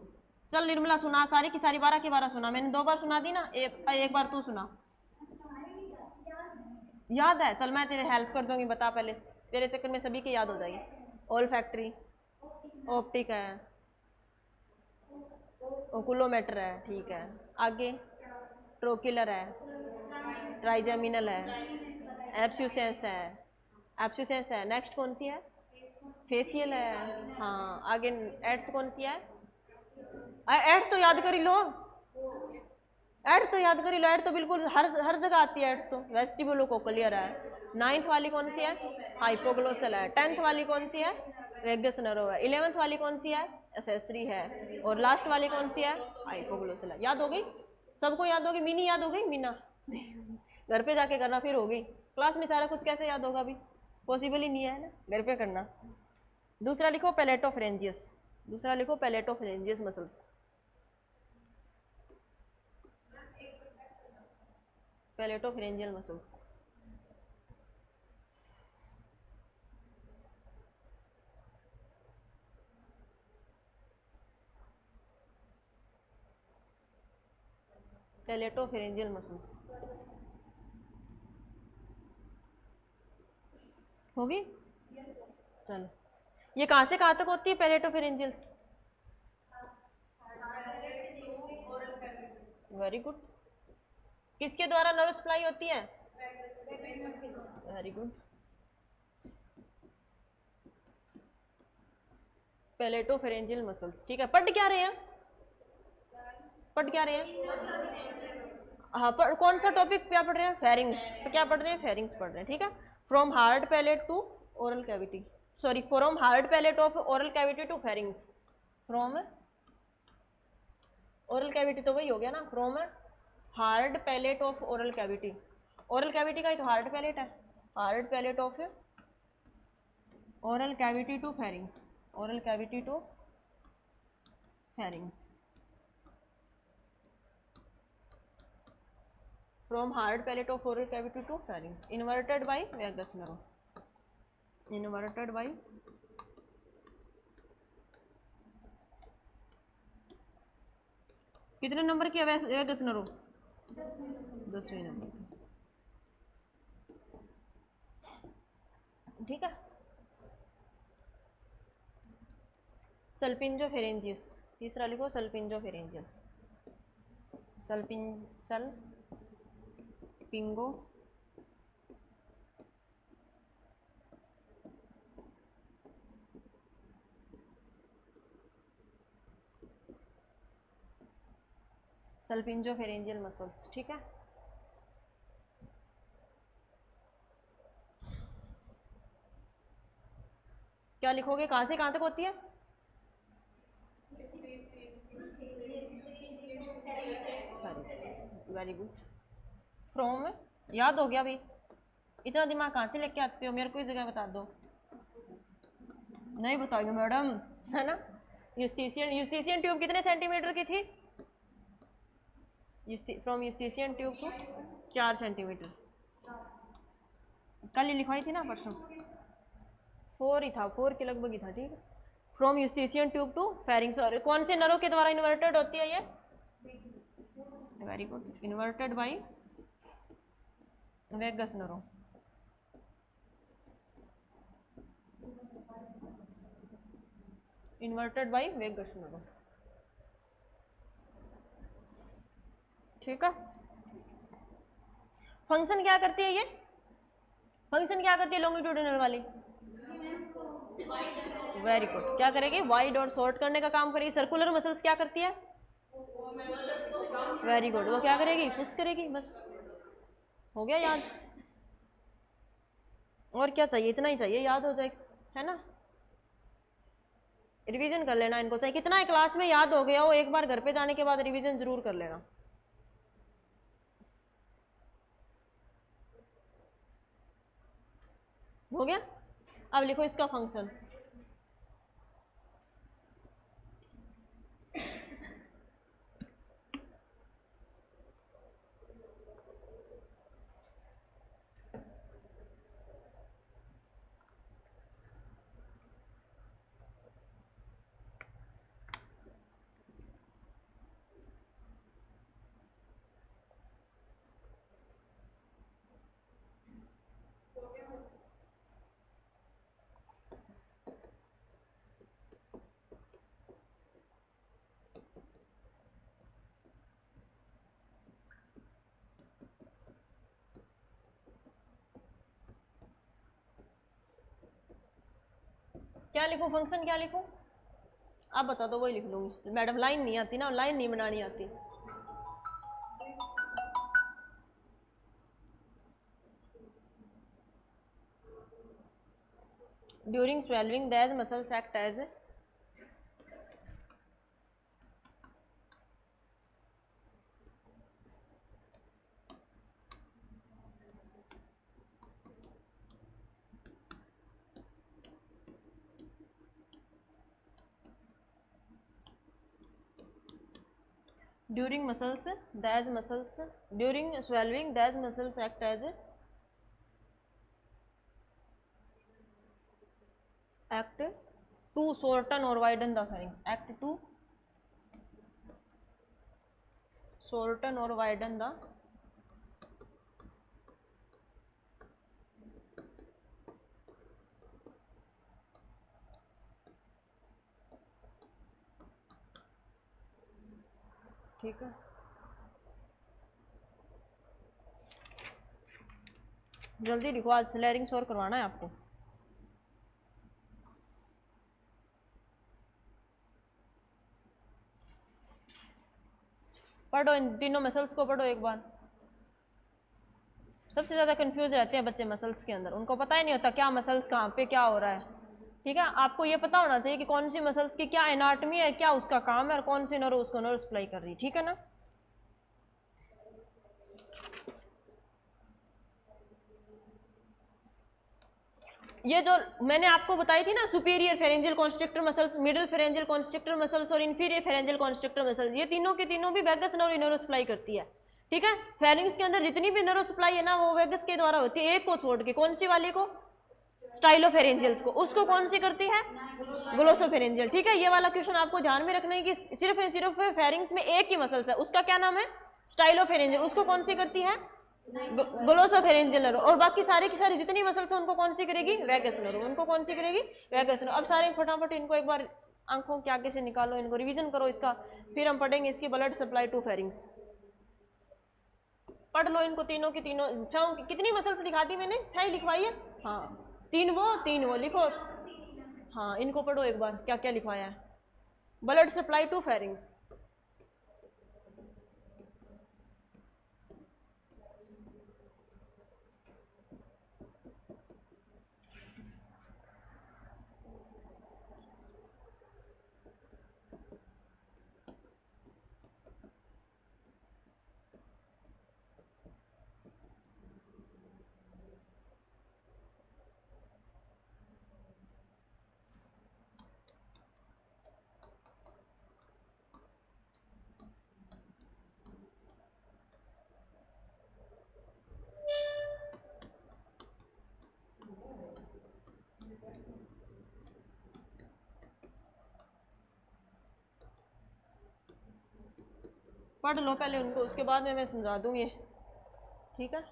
चल निर्मला सुना, सारी की सारी 12 की 12 सुना। मैंने 2 बार सुना दी ना, एक बार तू सुना। याद है, चल मैं तेरे हेल्प कर दूंगी, बता पहले, तेरे चक्कर में सभी की याद हो जाएगी। ऑल फैक्ट्री, ऑप्टिक है, ओकुलोमीटर है, ठीक है। आगे ट्रोकिलर है, ट्राइजेमिनल है, एब्स्यूसेंस है, एब्स्यूसेंस है। नेक्स्ट कौन सी है, फेशियल है। हाँ आगे एर्थ कौन सी है, एर्थ तो याद कर ही लो, एर्थ तो याद कर ही लो, एर्थ तो बिल्कुल हर जगह आती है एर्थ तो। वेस्टिबुलोकोक्लियर है। 9th वाली कौन सी है, हाइपोग्लोसल है। 10th वाली कौन सी है, वेगस नर्व है। 11th वाली कौन सी है, एसेसरी है। और लास्ट वाली कौन सी है, हाइपोग्लोसल है। याद हो गई सबको, याद होगी। मीनी याद हो गई, मीना घर पे जाके करना फिर होगी। क्लास में सारा कुछ कैसे याद होगा? अभी पॉसिबल ही नहीं है ना, घर पे करना। दूसरा लिखो पैलेटोफरेंजियस, दूसरा लिखो पैलेटोफरेंजियस मसल्स, पैलेटोफरेंजियल मसल्स। पैलेटोफरेंजियल मसल्स होगी? चलो, ये कहाँ से कहाँ तक होती है पैलेटोफरेंजियल्स? Very good. किसके द्वारा नर्व सप्लाई होती है? Very good. पैलेटोफरेंजियल मसल्स, ठीक है। पढ़ क्या रहे हैं? पढ़ क्या रहे हैं? हाँ, पर कौन सा टॉपिक क्या पढ़ रहे हैं? फेरिंग्स। तो क्या पढ़ रहे हैं? फेरिंग्स पढ़ रहे हैं, ठीक है। From hard palate to oral cavity, sorry, from hard palate of oral cavity to pharynx. From oral cavity तो वही हो गया ना, from hard palate of oral cavity. Oral cavity का ही तो हार्ड पैलेट है। Hard palate of oral cavity to pharynx, oral cavity to pharynx. From hard palate of oral cavity to pharynx, inverted by vagus nerve, inverted by कितने नंबर की vagus nerve? 10वें number की, ठीक है। सल्पिंजोफेरेंजियस, तीसरा लिखो सल्पिंजोफेरेंजियस, सल्पिंगो सल्पिंजोफेरेंजियल मसल्स, ठीक है। क्या लिखोगे? कहाँ से कहाँ तक होती है? Very good. फ्रॉम, याद हो गया भाई? इतना दिमाग कहाँ से लेके आते हो? मेरे को ही जगह बता दो। नहीं बताओगे मैडम, है ना। यूस्टीशियन, यूस्टीशियन ट्यूब कितने सेंटीमीटर की थी? From Eustachian tube to 4 centimetre. कल ही लिखवाई थी ना, परसों। 4 ही था, 4 के लगभग ही था, ठीक है। From Eustachian tube to pharynx, और कौन से नर्व के द्वारा इन्वर्टेड होती है ये? Very good, inverted by vagus nerve. Inverted by vagus nerve, ठीक है। फंक्शन क्या करती है ये? फंक्शन क्या करती है लॉन्गिट्यूडिनल वाली? वेरी गुड, क्या करेगी? वाइड और शॉर्ट करने का काम करेगी। सर्कुलर मसल्स क्या करती है? वेरी गुड, वो क्या करेगी? पुश करेगी, बस हो गया याद। और क्या चाहिए? इतना ही चाहिए, याद हो जाए, है ना। रिवीजन कर लेना इनको, चाहे कितना है क्लास में याद हो गया हो, एक बार घर पे जाने के बाद रिवीजन जरूर कर लेना। हो गया? अब लिखो इसका फंक्शन। क्या लिखूं? फंक्शन क्या लिखूं? आप बता दो, वही लिख लूंगी। मैडम लाइन नहीं आती ना, लाइन नहीं बनानी आती। During swallowing these muscles act as, during muscles these muscles during swallowing these muscles act as act to shorten or widen the pharynx, act to shorten or widen the ठीक है। जल्दी लिखो, आज लैरिंग्स और करवाना है आपको। पढ़ो, इन तीनों मसल्स को पढ़ो एक बार। सबसे ज़्यादा कंफ्यूज रहते हैं बच्चे मसल्स के अंदर, उनको पता ही नहीं होता क्या मसल्स कहाँ पे क्या हो रहा है। ठीक है, आपको ये पता होना चाहिए कि कौन सी मसल्स की क्या एनाटमी है, क्या उसका काम है, और कौन सी नर्व उसको नर्व सप्लाई कर रही है। ठीक है ना। ये जो मैंने आपको बताई थी ना, superior pharyngeal constrictor muscles, middle pharyngeal constrictor muscles और इंफीरियर फेरेंजियल कॉन्स्ट्रिक्टर मसल्स, ये तीनों की तीनों भी वेगस नर्व नर्व सप्लाई करती है। ठीक है, फेरिंग्स के अंदर जितनी भी नर्व सप्लाई है ना वो वेगस के द्वारा होती है, एक को छोड़ के। कौन सी वाली को? स्टाइलोफेरेंजियल्स को। उसको कौन सी करती है? ग्लोसोफेरेंजियल। ठीक है, ये वाला क्वेश्चन आपको ध्यान में रखना है कि सिर्फ फेरिंग्स में एक ही मसल्स है, उसका क्या नाम है? स्टाइलोफेरेंजियल। उसको कौन सी करती है? Glossopharyngeal nerve. और बाकी सारी की सारी जितनी मसल्स है उनको कौन सी करेगी? Vagus nerve. उनको कौन सी करेगी? Vagus nerve. अब सारे फटाफट इनको एक बार आंखों के आगे से निकालो, इनको रिवीजन करो इसका, फिर हम पढ़ेंगे इसकी ब्लड सप्लाई टू फेरिंग्स। पढ़ लो इनको तीनों की तीनों। कितनी मसल्स लिखा दी मैंने? 6 लिखवाई है। हाँ, 3 वो लिखो। हाँ, इनको पढ़ो एक बार, क्या क्या लिखवाया है। Blood supply to pharynx. पढ़ लो पहले उनको, उसके बाद में मैं समझा दूंगी। ठीक है,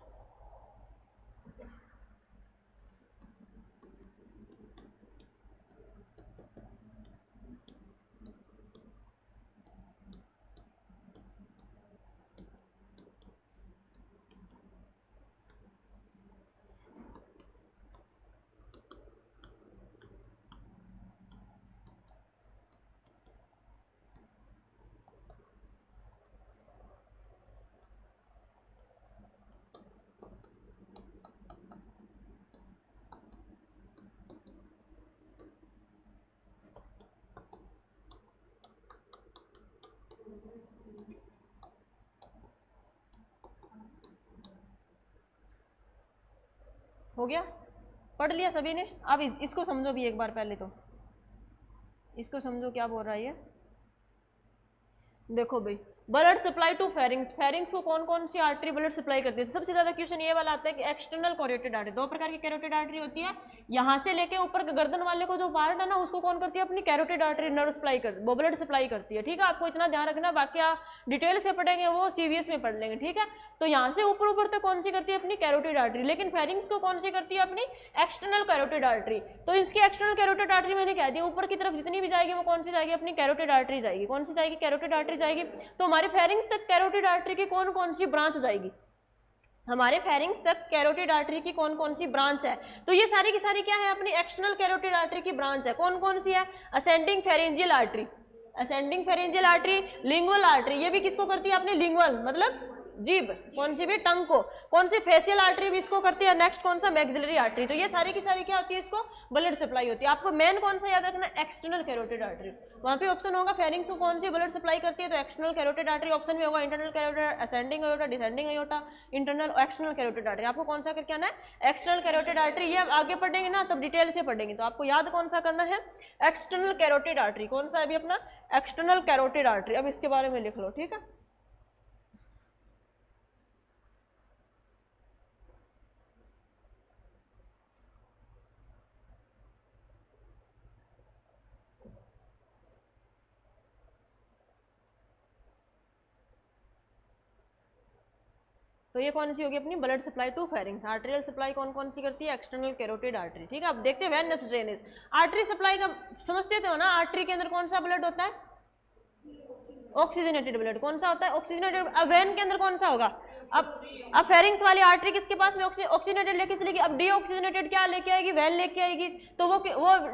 हो गया? पढ़ लिया सभी ने? अब इसको समझो भी एक बार, पहले तो इसको समझो क्या बोल रहा है ये। देखो भाई, blood supply to pharynx. Pharynx को कौन कौन सी आर्टरी ब्लड सप्लाई करती है? तो सबसे ज्यादा क्वेश्चन ये वाला आता है कि एक्सटर्नल कैरोटिड आर्टरी। 2 प्रकार की कैरोटिड आर्टरी होती है। यहाँ से लेके ऊपर गर्दन वाले को जो पार्ट है ना, उसको कौन करती है? अपनी कैरोटिड आर्टरी नर्व सप्लाई कर, वो ब्लड सप्लाई करती है। ठीक है, आपको इतना ध्यान रखना, बाकी आप डिटेल से पढ़ेंगे वो सीवीएस में पढ़ लेंगे। ठीक है, तो यहाँ से ऊपर ऊपर तक कौन सी करती है? अपनी कैरोटिड आर्टरी। लेकिन फेरिंग्स को कौन सी करती है? अपनी एक्सटर्नल कैरोटिड आर्टरी। तो इसकी एक्सटर्नल कैरोटिड आर्टरी मैंने कह दी, ऊपर की तरफ जितनी भी जाएगी वो कौन सी जाएगी? अपनी कैरोटिड आर्टरी जाएगी। कौन सी जाएगी? कैरोटिड आर्टरी जाएगी। तो हमारे फेरिंग्स तक कैरोटिड आर्टरी की कौन कौन सी ब्रांच जाएगी? हमारे फेरिंग्स तक कैरोटिड आर्टरी की कौन कौन सी ब्रांच है? तो ये सारी की सारी क्या है? अपनी एक्सटर्नल कैरोटिड आर्टरी की ब्रांच है। कौन कौन सी है? Ascending pharyngeal artery, ascending pharyngeal artery, lingual artery. ये भी किसको करती है? अपनी लिंगुअल मतलब जीभ, कौन सी भी? टंग को। कौन सी? फेशियल आर्टरी भी इसको करती है। नेक्स्ट कौन सा? Maxillary artery. तो ये सारी की सारी क्या होती है? इसको ब्लड सप्लाई होती है। आपको मेन कौन सा याद रखना? External carotid artery. वहां पे ऑप्शन होगा फेरिंग्स को कौन सी ब्लड सप्लाई करती है, तो एक्सटर्नल कैरोटिड आर्टरी ऑप्शन में होगा। Internal carotid, ascending aorta, descending aorta, internal, external carotid artery. आपको कौन सा करके आना है? External carotid artery. ये आगे पढ़ेंगे ना तब डिटेल से पढ़ेंगे, तो आपको याद कौन सा करना है? External carotid artery. कौन सा है अभी? अपना एक्सटर्नल कैरोटिड आर्टरी। अब इसके बारे में लिख लो। ठीक है, तो ये कौन सी होगी अपनी blood supply to pharynx. Arterial supply कौन कौन सी करती है, एक्सटर्नल कैरोटिड आर्टरी, ठीक है। अब देखते हैं वेनस ड्रेनेज। आर्टरी सप्लाई का समझते हो ना, आर्टरी के अंदर कौन सा ब्लड होता है, ऑक्सीजनेटेड ब्लड। कौन सा होता है, ऑक्सीजनेटेड। अब वेन के अंदर कौन सा होगा, अब फेरिंग्स वाली आर्टरी किसके पास में ऑक्सीजनेटेड लेके चलेगी, अब डीऑक्सीजनेटेड क्या लेके आएगी, वैन लेके आएगी। तो वो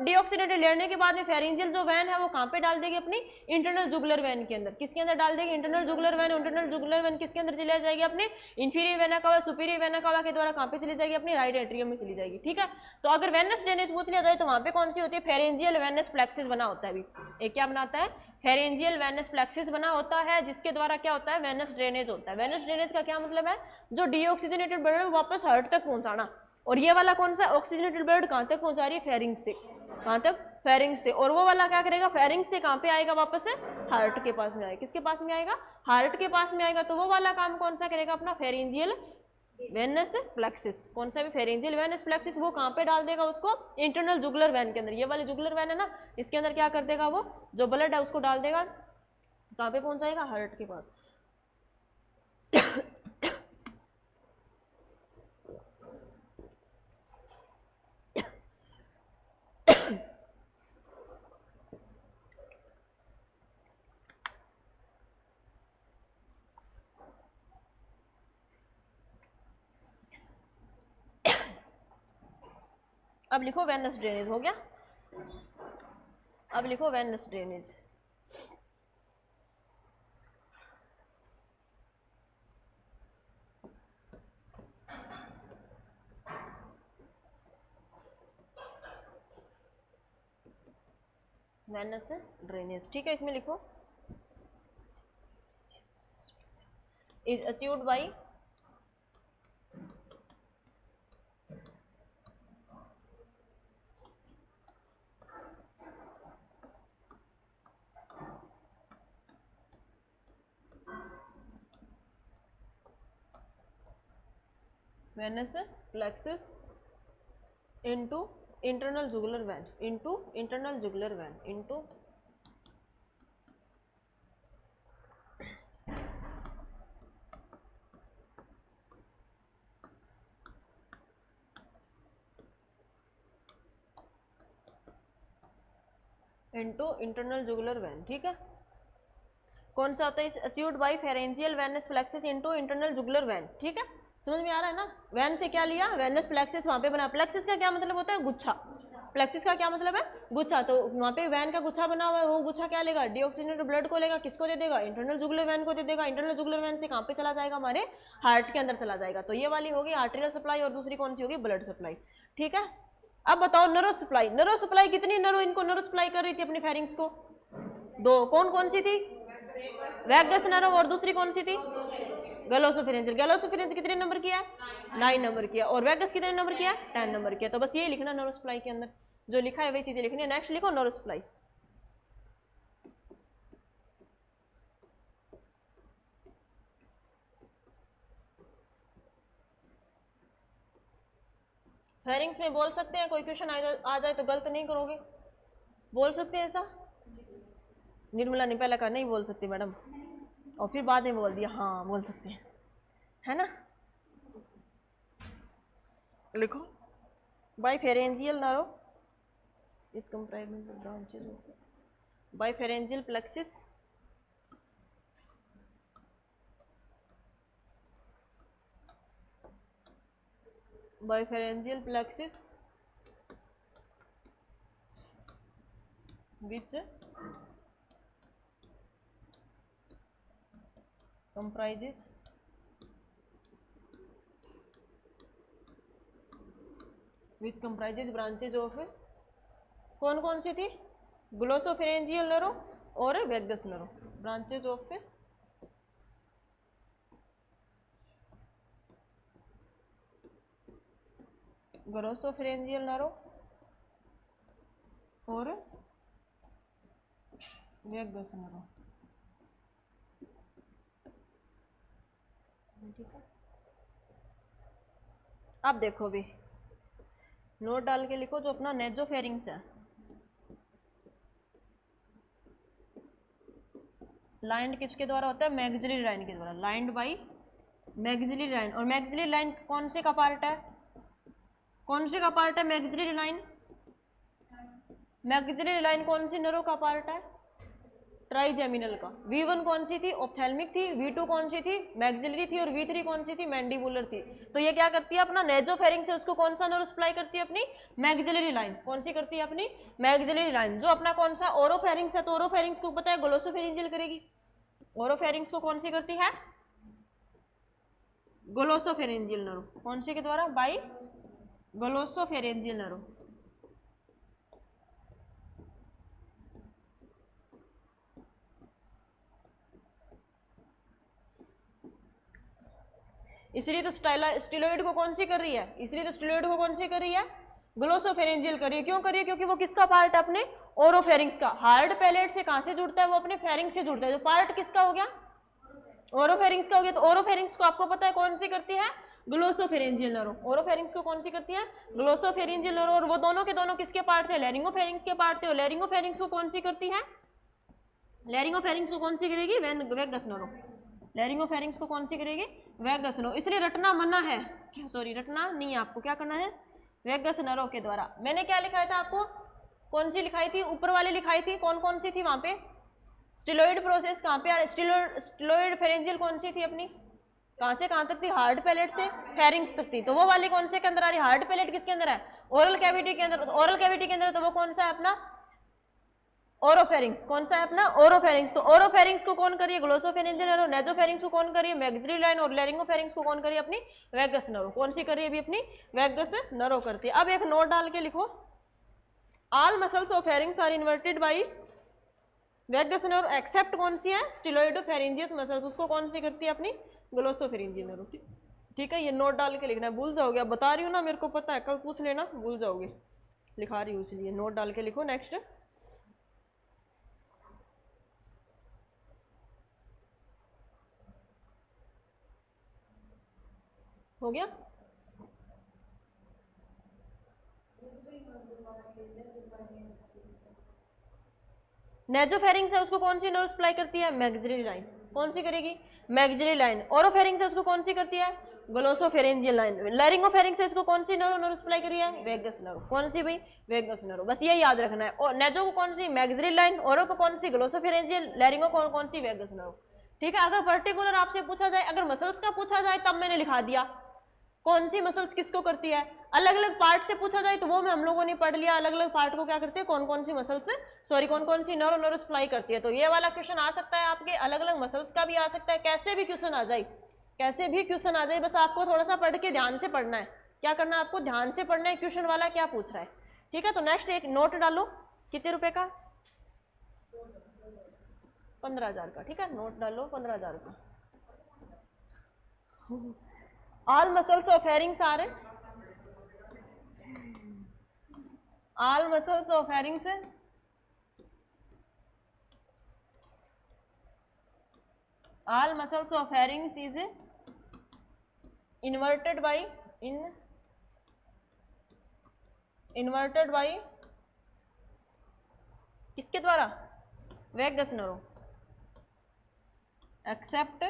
डीऑक्सीजनेटेड लेने के बाद में फेरिंजियल जो वैन है वो कहाँ पे डाल देगी, अपनी इंटरनल जुगुलर वैन के अंदर। किसके अंदर डाल देगी, internal jugular vein. Internal jugular vein किसके अंदर चली जाएगी, अपने inferior vena cava superior vena cava के द्वारा कहाँ पे चली जाएगी, अपनी राइट एट्रियम में चली जाएगी, ठीक है। तो अगर वेनस ड्रेनेज पूछ लिया जाए तो वहाँ पे कौन सी होती है, फेरेंजियल वेनस प्लेक्सिस बना होता है। अभी एक क्या बनाता है, फेरेंजियल वेनस प्लेक्सिस बना होता है, जिसके द्वारा क्या होता है, वेनस ड्रेनेज होता है। वेनस ड्रेनेज का क्या मतलब है, जो डीऑक्सीजनेटेड ब्लड वापस हार्ट तक पहुंचाना। और ये वाला कौन सा, ऑक्सीजनेटेड ब्लड कहां तक पहुंचा रही है, फेरिंग्स से। कहां तक, फेरिंग्स से। और वो वाला क्या करेगा, फेरिंग्स से कहां पे आएगा, वापस से हार्ट के पास में आएगा। किसके पास में आएगा, हार्ट के पास में आएगा। तो वो वाला काम कौन सा करेगा, अपना फेरेंजियल वेनस प्लेक्सिस। कौन सा भी फेरेंजियल वेनस प्लेक्सिस, वो कहां पे डाल देगा उसको, इंटरनल जुगुलर वैन के अंदर। ये वाली जुगुलर वैन है ना, इसके अंदर क्या कर देगा, वो जो ब्लड है उसको डाल देगा, कहां पे पहुंचाएगा, हार्ट के पास। अब लिखो वेनस ड्रेनेज, हो गया। अब लिखो वेनस ड्रेनेज। वेनस ड्रेनेज, ठीक है। इसमें लिखो is achieved by venous plexus into internal jugular vein, into internal jugular vein, into internal jugular vein, ठीक है। कौन सा होता है, achieved by pharyngeal venous plexus into internal jugular vein, ठीक है। समझ में आ रहा है ना। वैन से क्या लिया, वेनस प्लेक्सिस वहां पे बना। प्लेक्सिस का क्या मतलब होता है, गुच्छा। प्लेक्सिस का क्या मतलब है, गुच्छा। तो वहां पे वैन का गुच्छा बना हुआ है, वो गुच्छा क्या लेगा, डीऑक्सीजनेटेड ब्लड को लेगा, किसको दे देगा, इंटरनल जुगुलर वैन को दे देगा। इंटरनल जुगुलर वैन से कहां पे चला जाएगा, हमारे हार्ट के अंदर चला जाएगा। तो ये वाली होगी आर्टेरियल सप्लाई, और दूसरी कौन सी होगी, ब्लड सप्लाई, ठीक है। अब बताओ नर्व सप्लाई। नर्व सप्लाई कितनी नर्व इनको नर्व सप्लाई कर रही थी अपनी फेरिंग्स को, दो। कौन कौन सी थी, वैगस नर्व, और दूसरी कौन सी थी, ग्लोसोफेरेंजियल। ग्लोसोफेरेंजियल कितने नंबर किया, 9 नंबर किया। और वैगस कितने नंबर किया, 10 नंबर किया। तो बस ये लिखना नर्व सप्लाई के अंदर जो लिखा है वही चीजें लिखनी है। नेक्स्ट लिखो नर्व सप्लाई। फेरिंग्स में बोल सकते हैं, कोई क्वेश्चन आ जाए तो गलत नहीं करोगे, बोल सकते हैं ऐसा। निर्मला ने पहले कहा नहीं बोल सकती मैडम, और फिर बाद में बोल दिया हाँ बोल सकते हैं, है ना। लिखो pharyngeal nerve is comprising of branches of pharyngeal plexus pharyngeal plexus which comprises branches of, कौन कौन सी थी, ग्लोसोफेरेंजियल नर्व और vagus nerve. Branches of glossopharyngeal nerve और वैगस नर्व, ठीक है। अब देखो भी नोट डाल के लिखो, जो अपना नेजोफेरिंग्स है लाइंड किसके द्वारा होता है, मैग्जिलरी लाइन के द्वारा। Lined by maxillary line. और मैग्जिलरी लाइन कौन से का पार्ट है, कौन से का पार्ट है मैग्जिलरी लाइन? मैग्जिलरी लाइन कौन सी नर्व का पार्ट है? ट्राइजेमिनल का। V1 कौन सी थी? ऑप्थेल्मिक थी। V2 कौन सी थी? मैग्जिलरी थी। और V3 कौन सी थी? मैंडिबुलर थी। तो ये क्या करती है, अपना नेजोफेरिंक्स है उसको कौन सा नर्व सप्लाई करती है? अपनी मैग्जिलरी लाइन। कौन सी करती है? अपनी मैग्जिलरी लाइन। जो अपना कौन सा ओरोफेरिंक्स है, तो ओरोफेरिंक्स को पता है ग्लोसोफेरिंजियल करेगी। ओरोफेरिंक्स को कौन सी करती है? Glossopharyngeal nerve. कौन से के द्वारा? By glossopharyngeal nerve. इसलिए तो स्टीलॉइड को कौन सी कर रही है? इसलिए तो स्टीलॉइड को कौन सी कर रही है? ग्लोसोफेरिंजियल कर रही है। क्यों कर रही है? क्योंकि वो किसका पार्ट है? अपने ओरोफेरिंक्स का। हार्ड पैलेट से कहां से जुड़ता है? वो अपने फेरिंक्स से जुड़ता है। जो पार्ट किसका हो गया? ओरोफेरिंक्स का हो गया। तो ओरोफेरिंक्स को आपको पता है कौन सी करती है? Glossopharyngeal nerve. ओरोफेरिंक्स को कौन सी करती है? Glossopharyngeal nerve. और वो दोनों के दोनों किसके पार्ट थे? लैरिंगोफेरिंक्स के पार्ट थे। और लैरिंगोफेरिंक्स को कौन सी करती है? लैरिंगोफेरिंक्स को कौन सी करेगी? Vagus nerve. लैरिंगोफेरिंक्स को कौन सी करेगी? Vagus nerve. इसलिए रटना मना है, सॉरी रटना नहीं है, आपको क्या करना है? वेगस नर्व के द्वारा। मैंने क्या लिखाया था आपको? कौन सी लिखाई थी? ऊपर वाली लिखाई थी। कौन कौन सी थी वहां पे? स्टीलॉइड प्रोसेस कहाँ पे आ रही? स्टीलॉइड फेरेंजियल कौन सी थी अपनी? कहाँ से कहाँ तक थी? हार्ड पैलेट से फेरिंग्स तक थी। तो वो वाली कौन से के अंदर आ रही? हार्ड पैलेट किसके अंदर है? ओरल कैविटी के अंदर। ओरल कैविटी के अंदर तो वो कौन सा है? अपना ओरोफेरिंक्स। कौन सा है? अपना ओरोफेरिंक्स। तो ओरोफेरिंक्स को कौन करिए? Glossopharyngeal nerve. नेजोफेरिंक्स को कौन करिए? Maxillary line. और लैरिंगोफेरिंक्स को कौन करिए? अपनी वेगस नर्व। कौन सी करिए? अभी अपनी वेगस नर्व करती है। अब एक नोट डाल के लिखो, all muscles of pharynx are inverted by vagus nerve except कौन सी है? Stylopharyngeus muscles. उसको कौन सी करती है? अपनी ग्लोसोफेरिंजियल नर्व। ठीक है, ये नोट डाल के लिखना है, भूल जाओगे। अब बता रही हूँ ना, मेरे को पता है, कल पूछ लेना, भूल जाओगे। लिखा रही हूँ इसलिए नोट डाल के लिखो। नेक्स्ट हो गया। नेजोफेरिंग्स है उसको कौन सी नर्व सप्लाई करती है? Maxillary line. कौन सी करेगी? Maxillary line. ओरोफेरिंग्स है उसको कौन सी करती है? Glossopharyngeal line. लैरिंगोफेरिंग्स है इसको कौन सी नर्व सप्लाई करी है? Vagus nerve. कौन सी भाई? Vagus nerve. बस ये याद रखना है। और नेजो को कौन सी? Maxillary line. ओरो को कौन सी? ग्लोसोफेरिंजियल। लैरिंगो को कौन सी? Vagus nerve. ठीक है, अगर पर्टिकुलर आपसे पूछा जाए, अगर मसल्स का पूछा जाए तब मैंने लिखा दिया कौन सी मसल्स किसको करती है। अलग अलग पार्ट से पूछा जाए तो वो में हम लोगों ने पढ़ लिया, अलग अलग पार्ट को क्या करते हैं, कौन कौन सी मसल्स, सॉरी कौन कौन सी नर्व सप्लाई करती है। तो ये वाला क्वेश्चन आ सकता है आपके, अलग अलग मसल्स का भी आ सकता है, कैसे भी क्वेश्चन आ जाए, कैसे भी क्वेश्चन आ जाए, बस आपको थोड़ा सा पढ़ के ध्यान से पढ़ना है। क्या करना है आपको? ध्यान से पढ़ना है क्वेश्चन वाला क्या पूछ रहा है। ठीक है, तो नेक्स्ट एक नोट डालो, कितने रुपए का? 15,000 का। ठीक है, नोट डालो 15,000 का। All muscles of pharynx are all muscles of pharynx all muscles of pharynx is inverted by inverted by किसके द्वारा? वेगस नर्व एक्सेप्ट,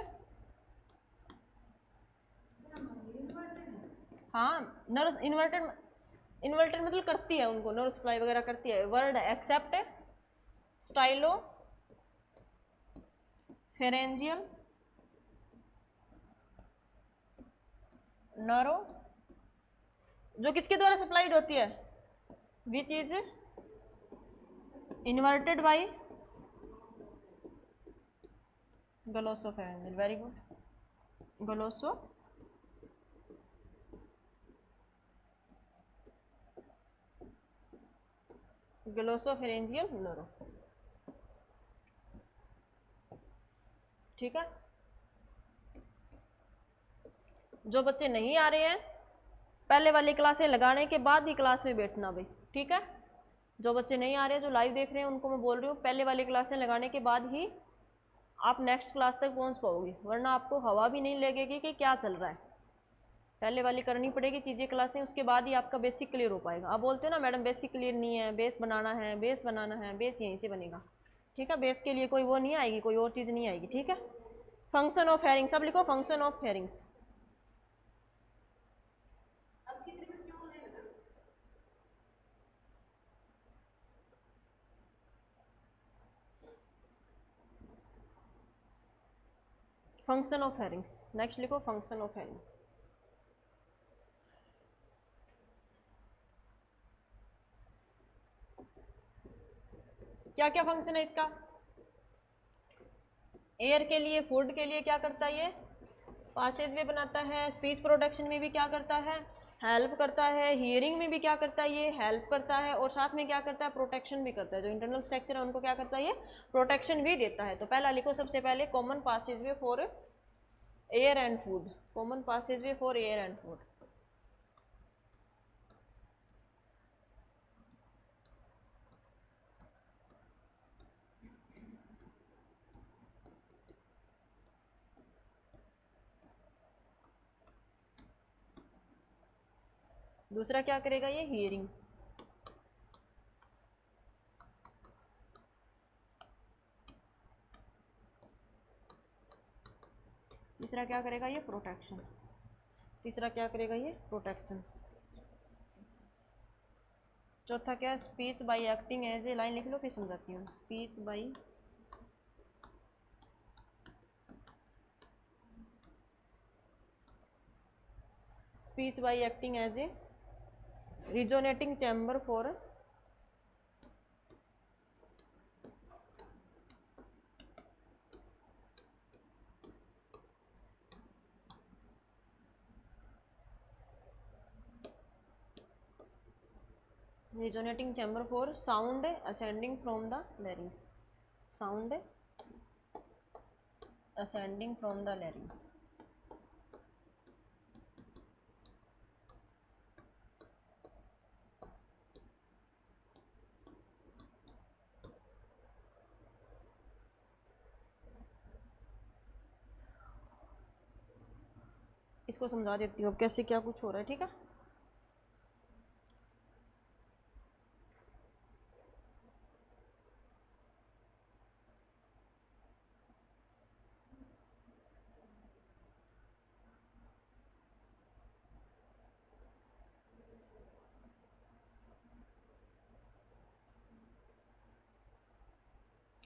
हाँ नर्व इन्वर्टेड, इन्वर्टेड मतलब करती है उनको, नर्व सप्लाई वगैरह करती है। Word except stylopharyngeal nerve, जो किसके द्वारा सप्लाइड होती है? Which is inverted by glossopharyngeal. Very good, glossopharyngeal nerve. ठीक है, जो बच्चे नहीं आ रहे हैं पहले वाली क्लासें लगाने के बाद ही क्लास में बैठना भाई। ठीक है, जो बच्चे नहीं आ रहे हैं, जो लाइव देख रहे हैं, उनको मैं बोल रही हूँ पहले वाली क्लासें लगाने के बाद ही आप नेक्स्ट क्लास तक पहुँच पाओगे, वरना आपको हवा भी नहीं लगेगी कि क्या चल रहा है। पहले वाली करनी पड़ेगी चीज़ें क्लासें, उसके बाद ही आपका बेसिक क्लियर हो पाएगा। आप बोलते हो ना मैडम बेसिक क्लियर नहीं है, बेस बनाना है, बेस बनाना है, बेस यहीं से बनेगा। ठीक है, बेस के लिए कोई वो नहीं आएगी, कोई और चीज़ नहीं आएगी। ठीक है, फंक्शन ऑफ फेरिंग्स, सब लिखो function of pharynx. Function of pharynx. Next लिखो फंक्शन ऑफ फेरिंग्स। क्या क्या फंक्शन है इसका? एयर के लिए, फूड के लिए क्या करता है ये? पासेज वे बनाता है। स्पीच प्रोडक्शन में भी क्या करता है? हेल्प करता है। हियरिंग में भी क्या करता है? ये हेल्प करता है। और साथ में क्या करता है? प्रोटेक्शन भी करता है। जो इंटरनल स्ट्रक्चर है उनको क्या करता है? ये प्रोटेक्शन भी देता है। तो पहला लिखो सबसे पहले common passageway for air and food. Common passageway for air and food. दूसरा क्या करेगा ये? हियरिंग। तीसरा क्या करेगा ये? प्रोटेक्शन। तीसरा क्या करेगा ये? प्रोटेक्शन। चौथा क्या? Speech by acting as a, line लिख लो फिर समझाती हूँ। Speech by speech by acting as a resonating chamber for resonating chamber for sound ascending from the larynx. Sound ascending from the larynx. इसको समझा देती हूँ कैसे क्या कुछ हो रहा है, ठीक है?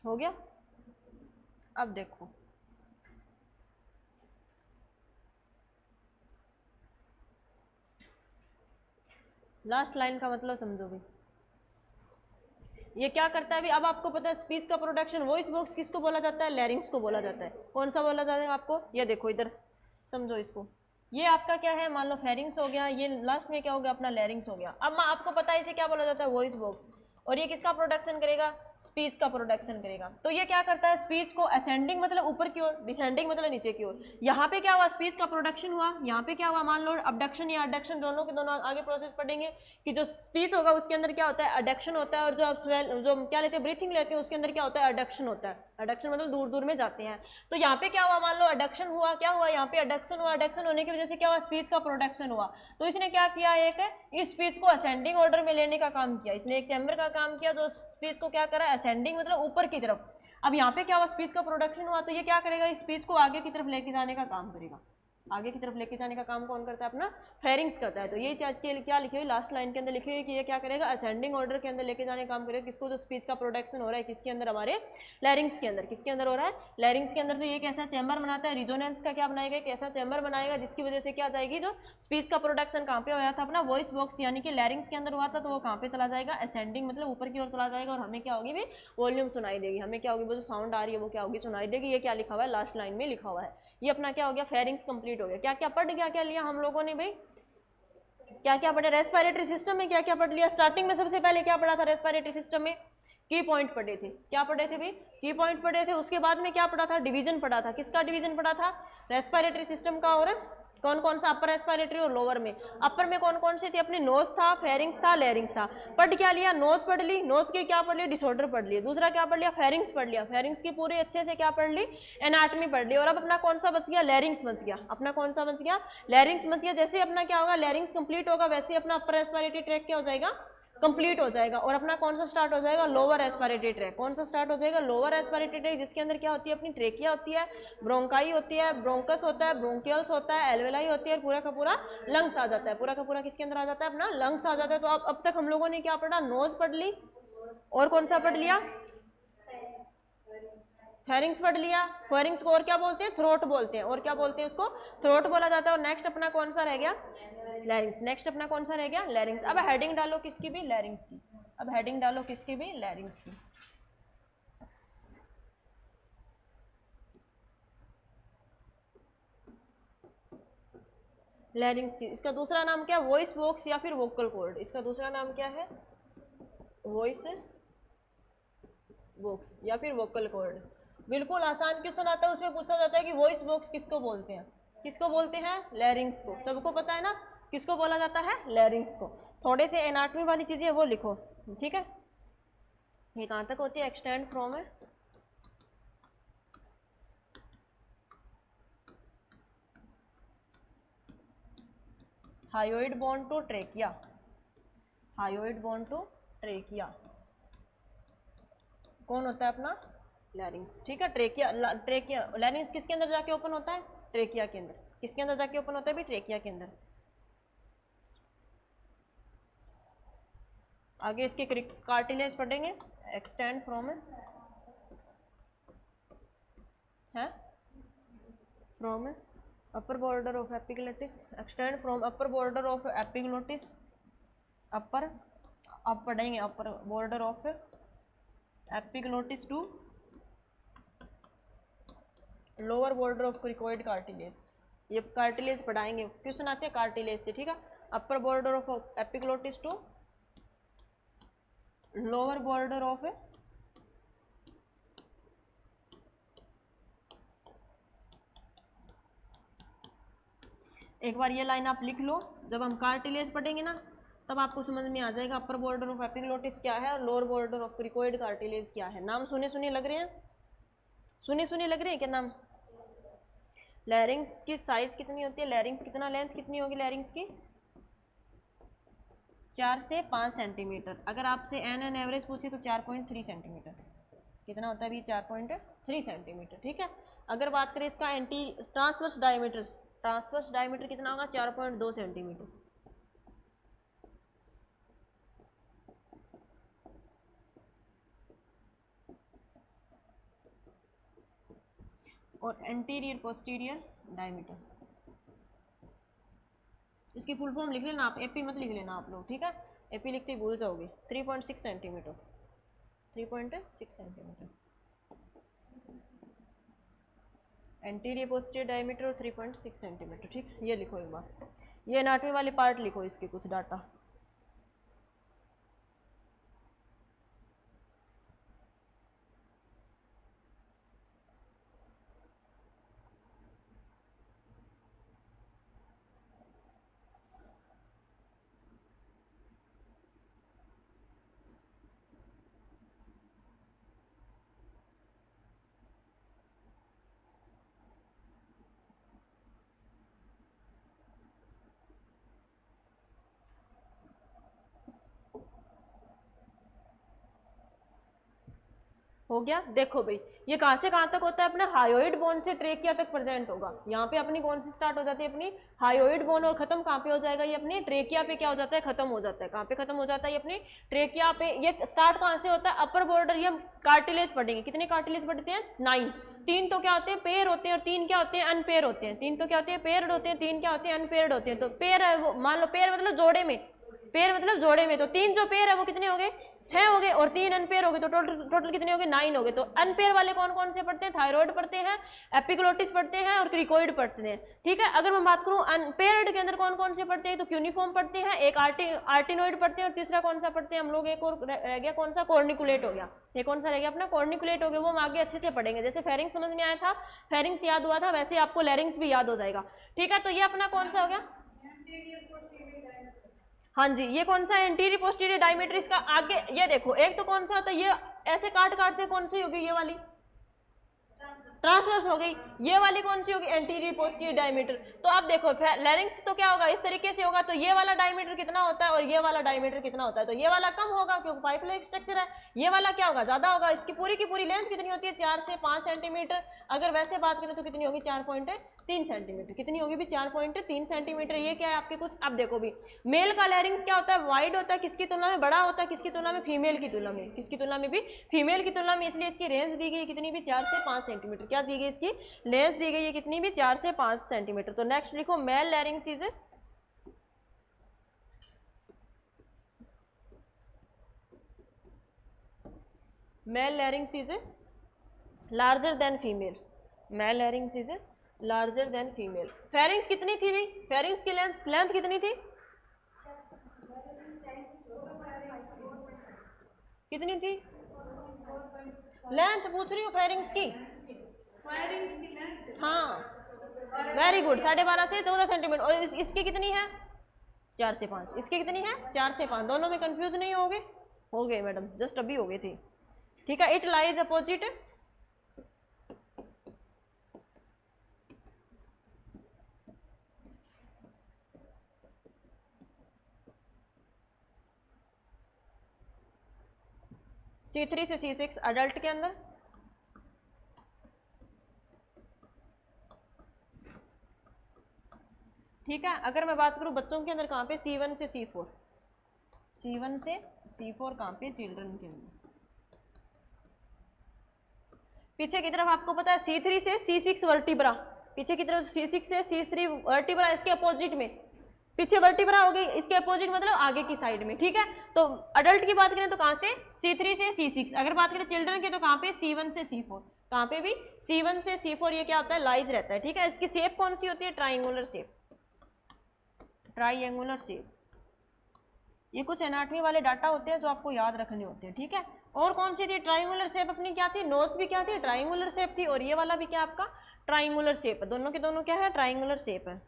हो गया? अब देखो, लास्ट लाइन का मतलब समझो भी। ये क्या करता है अभी? अब आपको पता है स्पीच का प्रोडक्शन, वॉइस बॉक्स किसको बोला जाता है? लैरिंग्स को बोला जाता है। कौन सा बोला जाता है आपको? ये देखो इधर, समझो इसको। ये आपका क्या है? मान लो फेरिंग्स हो गया, ये लास्ट में क्या हो गया? अपना लैरिंग्स हो गया। अब आपको पता है इसे क्या बोला जाता है? Voice box. और ये किसका प्रोडक्शन करेगा? स्पीच का प्रोडक्शन करेगा। तो ये क्या करता है? स्पीच को असेंडिंग मतलब ऊपर की ओर, डिसेंडिंग मतलब नीचे की ओर। यहाँ पे क्या हुआ? स्पीच का प्रोडक्शन हुआ। यहाँ पे क्या हुआ? मान लो अबडक्शन या अडक्शन, दोनों के दोनों आगे प्रोसेस पढ़ेंगे कि जो स्पीच होगा उसके अंदर क्या होता है? अडक्शन होता है। और जो आप जो क्या लेते हैं? ब्रीथिंग लेते हैं, उसके अंदर क्या होता है? अडक्शन होता है। अडक्शन मतलब दूर दूर में जाते हैं। तो यहाँ पे क्या हुआ? मान लो अडक्शन हुआ, क्या हुआ? यहाँ पे अडक्शन हुआ। अडक्शन होने की वजह से क्या हुआ? स्पीच का प्रोडक्शन हुआ। तो इसने क्या किया? एक इस स्पीच को असेंडिंग ऑर्डर में लेने का काम किया। इसने एक चैम्बर का काम किया जो स्पीच को क्या करा? असेंडिंग मतलब ऊपर की तरफ। अब यहाँ पे क्या हुआ? स्पीच का प्रोडक्शन हुआ। तो ये क्या करेगा? इस स्पीच को आगे की तरफ लेके जाने का काम करेगा। आगे की तरफ लेके जाने का काम कौन करता है? अपना फेरिंग्स करता है। तो ये चीज के क्या लिखी हुई? लास्ट लाइन के अंदर लिखी हुई कि ये क्या करेगा? असेंडिंग ऑर्डर के अंदर लेके जाने का काम करेगा। किसको? जो स्पीच का प्रोडक्शन हो रहा है किसके अंदर? हमारे लैरिंग्स के अंदर। किसके अंदर हो रहा है? लैरिंग्स के अंदर। तो ये कैसा चैम्बर बनाता है? रिजोनेंस का क्या बनाएगा? एक ऐसा चैम्बर बनाएगा जिसकी वजह से क्या जाएगी? जो स्पीच का प्रोडक्शन कहाँ पे होया था? अपना वॉइस बॉक्स यानी कि लैरिंग्स के अंदर हुआ था। तो वो कहाँ पे चला जाएगा? असेंडिंग मतलब ऊपर की ओर चला जाएगा। और हमें क्या होगी भी? वॉल्यूम सुनाई देगी। हमें क्या होगी? वो जो साउंड आ रही है वो क्या होगी? सुनाई देगी। ये क्या लिखा हुआ है? लास्ट लाइन में लिखा हुआ है। ये अपना क्या हो गया? फेरिंग्स कंप्लीट हो गया। क्या क्या पढ़ गया? क्या लिया हम लोगों ने भाई? क्या क्या पढ़े? रेस्पिरेटरी सिस्टम में क्या क्या पढ़ लिया? स्टार्टिंग में सबसे पहले क्या पढ़ा था? रेस्पिरेटरी सिस्टम में की पॉइंट पढ़े थे। क्या पढ़े थे भाई? की पॉइंट पढ़े थे। उसके बाद में क्या पढ़ा था? डिवीजन पढ़ा था। किसका डिवीजन पढ़ा था? रेस्पिरेटरी सिस्टम का। और कौन कौन सा? अपर रेस्पिरेटरी और लोअर में। अपर में कौन कौन से थे? अपने नोज था, फेरिंग्स था, लैरिंग्स था। पढ़ क्या लिया? नोज पढ़ ली। नोज के क्या पढ़ लिया? डिसऑर्डर पढ़ लिया। दूसरा क्या पढ़ लिया? फेरिंग्स पढ़ लिया। फेरिंग्स की पूरी अच्छे से क्या पढ़ ली? एनाटॉमी पढ़ ली। और अब अपना कौन सा बच गया? लैरिंग्स बच गया। अपना कौन सा बच गया? लैरिंग्स बच गया। जैसे अपना क्या होगा? लैरिंग्स कंप्लीट होगा वैसे अपना अपर रेस्पिरेटरी ट्रैक क्या हो जाएगा? कंप्लीट हो जाएगा। और अपना कौन सा स्टार्ट हो जाएगा? Lower respiratory tract. कौन सा स्टार्ट हो जाएगा? लोअर रेस्पिरेटरी ट्रैक, जिसके अंदर क्या होती है? अपनी ट्रेकिया होती है, ब्रोंकाई होती है, ब्रोंकस होता है, ब्रोंकियल्स होता है, एल्वेलाई होती है, पूरा का पूरा लंग्स आ जाता है। पूरा का पूरा किसके अंदर आ जाता है? अपना लंग्स आ जाता है। तो अब तक हम लोगों ने क्या पढ़ा? नोज पढ़ ली। और कौन सा पढ़ लिया? फेरिंग्स पढ़ लिया। फेरिंग्स को और क्या बोलते हैं? थ्रोट बोलते हैं। और क्या बोलते हैं उसको? थ्रोट बोला जाता है। और नेक्स्ट अपना कौन सा रह गया? लैरिंग्स। नेक्स्ट अपना कौन सा रह गया? लैरिंग्स। अब हेडिंग डालो किसकी भी? लैरिंग्स की। अब हेडिंग डालो किसकी भी? लैरिंग्स की। लैरिंग्स की। इसका दूसरा नाम क्या? वॉइस बॉक्स या फिर वोकल कॉर्ड। इसका दूसरा नाम क्या है? वॉइस बॉक्स या फिर वोकल कॉर्ड। बिल्कुल आसान क्वेश्चन आता है, उसमें पूछा जाता है कि वॉइस बॉक्स किसको बोलते हैं? किसको बोलते हैं? लैरिंग्स को। सबको पता है ना किसको बोला जाता है? लैरिंग्स को। थोड़े से एनाटॉमी वाली चीजें वो लिखो, ठीक है। ये कहाँ तक होती है? एक्सटेंड फ्रॉम है hyoid bone to trachea. Hyoid bone to trachea कौन होता है अपना? लैरिंग्स, ठीक है। ट्रेकिया, ट्रेकिया, लैरिंग्स किसके अंदर जाके ओपन होता है? ट्रेकिया के अंदर। किसके अंदर जाके ओपन होता है भी? ट्रेकिया के अंदर। आगे इसके कार्टिलेज पढ़ेंगे। एक्सटेंड फ्रॉम है from upper border of epiglottis. Extend from upper border of epiglottis. Upper, अब पढ़ेंगे upper border of epiglottis to lower border of cricoid cartilage. ये कार्टिलेज पढ़ाएंगे, क्वेश्चन आते हैं कार्टिलेज से, ठीक है। Upper border of epiglottis to lower border of, एक बार ये लाइन आप लिख लो। जब हम कार्टिलेज पढ़ेंगे ना तब आपको समझ में आ जाएगा अपर बॉर्डर ऑफ एपिग्लोटिस क्या है और lower border of cricoid cartilage क्या है। नाम सुने सुने लग रहे हैं? सुने सुने लग रहे हैं क्या नाम? लैरिंग्स की साइज कितनी होती है? लैरिंग्स कितना, लेंथ कितनी होगी लैरिंग्स की? 4 से 5 सेंटीमीटर। अगर आपसे एन एवरेज पूछे तो 4.3 सेंटीमीटर। कितना होता है भी? 4.3 सेंटीमीटर, ठीक है। अगर बात करें इसका anti transverse diameter, transverse diameter कितना होगा? 4.2 सेंटीमीटर। और एंटीरियर पोस्टीरियर डायमीटर, इसकी फुल फॉर्म लिख लेना आप, एपी मत लिख लेना आप लोग, ठीक है। एपी लिखते ही भूल जाओगे। 3.6 centimetre. 3.6 centimetre anterior posterior diameter और 3.6 सेंटीमीटर, ठीक। ये लिखो एक बार। ये एनाटॉमी वाली पार्ट लिखो, इसके कुछ डाटा। हो गया। देखो भाई ये कहाँ से कहाँ तक होता है अपना? हायोइड बोन से ट्रेकिया तक प्रेजेंट होगा। यहाँ पे अपनी कौन सी स्टार्ट हो जाती है? अपनी हायोइड बोन। और खत्म कहाँ पे हो जाएगा? ये अपनी ट्रेकिया पे क्या हो जाता है? खत्म हो जाता है। कहाँ पे खत्म हो जाता है? ये अपनी ट्रेकिया पे। ये स्टार्ट कहाँ से होता है? Upper border. ये हम कार्टिलेज पढ़ेंगे। कितने कार्टिलेज पढ़ते हैं? 9। 3 तो क्या होते हैं? पेयर होते हैं। और 3 क्या होते हैं? अनपेयर होते हैं। 3 तो क्या होते हैं? पेयर्ड होते हैं। 3 क्या होते हैं? अनपेयर्ड होते हैं। तो पेयर है वो, मान लो पेयर मतलब जोड़े में, पेयर मतलब जोड़े में। तो 3 जो पेयर है वो कितने हो गए? 6 हो गए। और 3 अनपेयर हो गए। तो टोटल कितने हो गए? 9 हो गए। तो अनपेयर वाले कौन कौन से पढ़ते हैं? थायराइड पढ़ते हैं, एपिग्लोटिस पढ़ते हैं और क्रिकोइड पढ़ते हैं, ठीक है। अगर मैं बात करूं अनपेयर्ड के अंदर कौन कौन से पढ़ते हैं, तो क्यूनिफॉर्म पढ़ते हैं, एक आर्टिनोइड पढ़ते हैं, और तीसरा कौन सा पढ़ते हैं हम लोग? एक और रह गया, कौन सा? कॉर्निकुलेट हो गया। ये कौन सा रह गया अपना? कॉर्निकुलेट हो गया। वो हम आगे अच्छे से पढ़ेंगे। जैसे फेरिंग्स समझ में आया था, फेरिंग्स याद हुआ था, वैसे आपको लैरिंग्स भी याद हो जाएगा, ठीक है। तो ये अपना कौन सा हो गया? हाँ जी, ये कौन सा? Anterior posterior diameter. इसका आगे ये देखो, एक तो कौन सा होता है? ये ऐसे काट काटते कौन सी होगी? ये वाली ट्रांसवर्स हो गई। ये वाली कौन सी होगी? Anterior posterior diameter. तो आप देखो लैरिंग्स तो क्या होगा? इस तरीके से होगा। तो ये वाला डायमीटर कितना होता है और ये वाला डायमीटर कितना होता है? तो ये वाला कम होगा क्योंकि पाइप लाइक स्ट्रक्चर है। ये वाला क्या होगा? ज्यादा होगा। इसकी पूरी की पूरी लेंथ कितनी होती है? 4 से 5 सेंटीमीटर। अगर वैसे बात करें तो कितनी होगी? 4.3 3 सेंटीमीटर। कितनी होगी भी? 4.3 सेंटीमीटर। ये क्या है आपके कुछ, अब देखो भी मेल का लैरिंग्स क्या होता है? वाइड होता है, किसकी तुलना में? बड़ा होता है, किसकी तुलना में? फीमेल की तुलना में। किसकी तुलना में भी? फीमेल की तुलना में। इसलिए इसकी रेंज दी गई कितनी भी? 4 से 5 सेंटीमीटर। क्या दी गई? इसकी लेंथ दी गई है कितनी भी? 4 से 5 सेंटीमीटर। तो नेक्स्ट लिखो male larynx is male larynx is larger than female. Male larynx is larger than female. Pharynx कितनी थी भाई? फेरिंग्स की लेंथ कितनी थी? कितनी थी? लेंथ पूछ रही हूँ फेरिंग्स की। हाँ वेरी गुड, 12.5 से 14 सेंटीमीटर। और इसकी कितनी है? 4 से 5। इसकी कितनी है? 4 से 5। दोनों में कंफ्यूज नहीं होगे? हो गए मैडम, जस्ट अभी हो गए थे। ठीक है, इट लाइज अपोजिट C3 से C6 अडल्ट के अंदर। ठीक है, अगर मैं बात करूं बच्चों के अंदर कहाँ पे? C1 से C4। C1 से C4 कहाँ पे? चिल्ड्रन के अंदर। पीछे की तरफ आपको पता है C3 से C6 वर्टिब्रा। पीछे की तरफ C6 से C3 वर्टिब्रा, इसके अपोजिट में। पीछे वर्टिब्रा हो गई, इसके अपोजिट मतलब आगे की साइड में। ठीक है, तो अडल्ट की बात करें तो कहाँ से? C3 से C6। अगर बात करें चिल्ड्रन की तो कहाँ पे? C1 से C4। कहाँ पे भी? C1 से C4। ये क्या होता है? लाइज रहता है। ठीक है, इसकी शेप कौन सी होती है? Triangular shape. Triangular shape. ये कुछ एनाटॉमी वाले डाटा होते हैं जो आपको याद रखने होते हैं। ठीक है, और कौन सी थी ट्राइंगुलर शेप? अपनी क्या थी? नोज भी क्या थी? ट्राइंगुलर शेप थी। और ये वाला भी क्या आपका? ट्राइंगुलर शेप है। दोनों के दोनों क्या है? ट्राइंगुलर शेप है।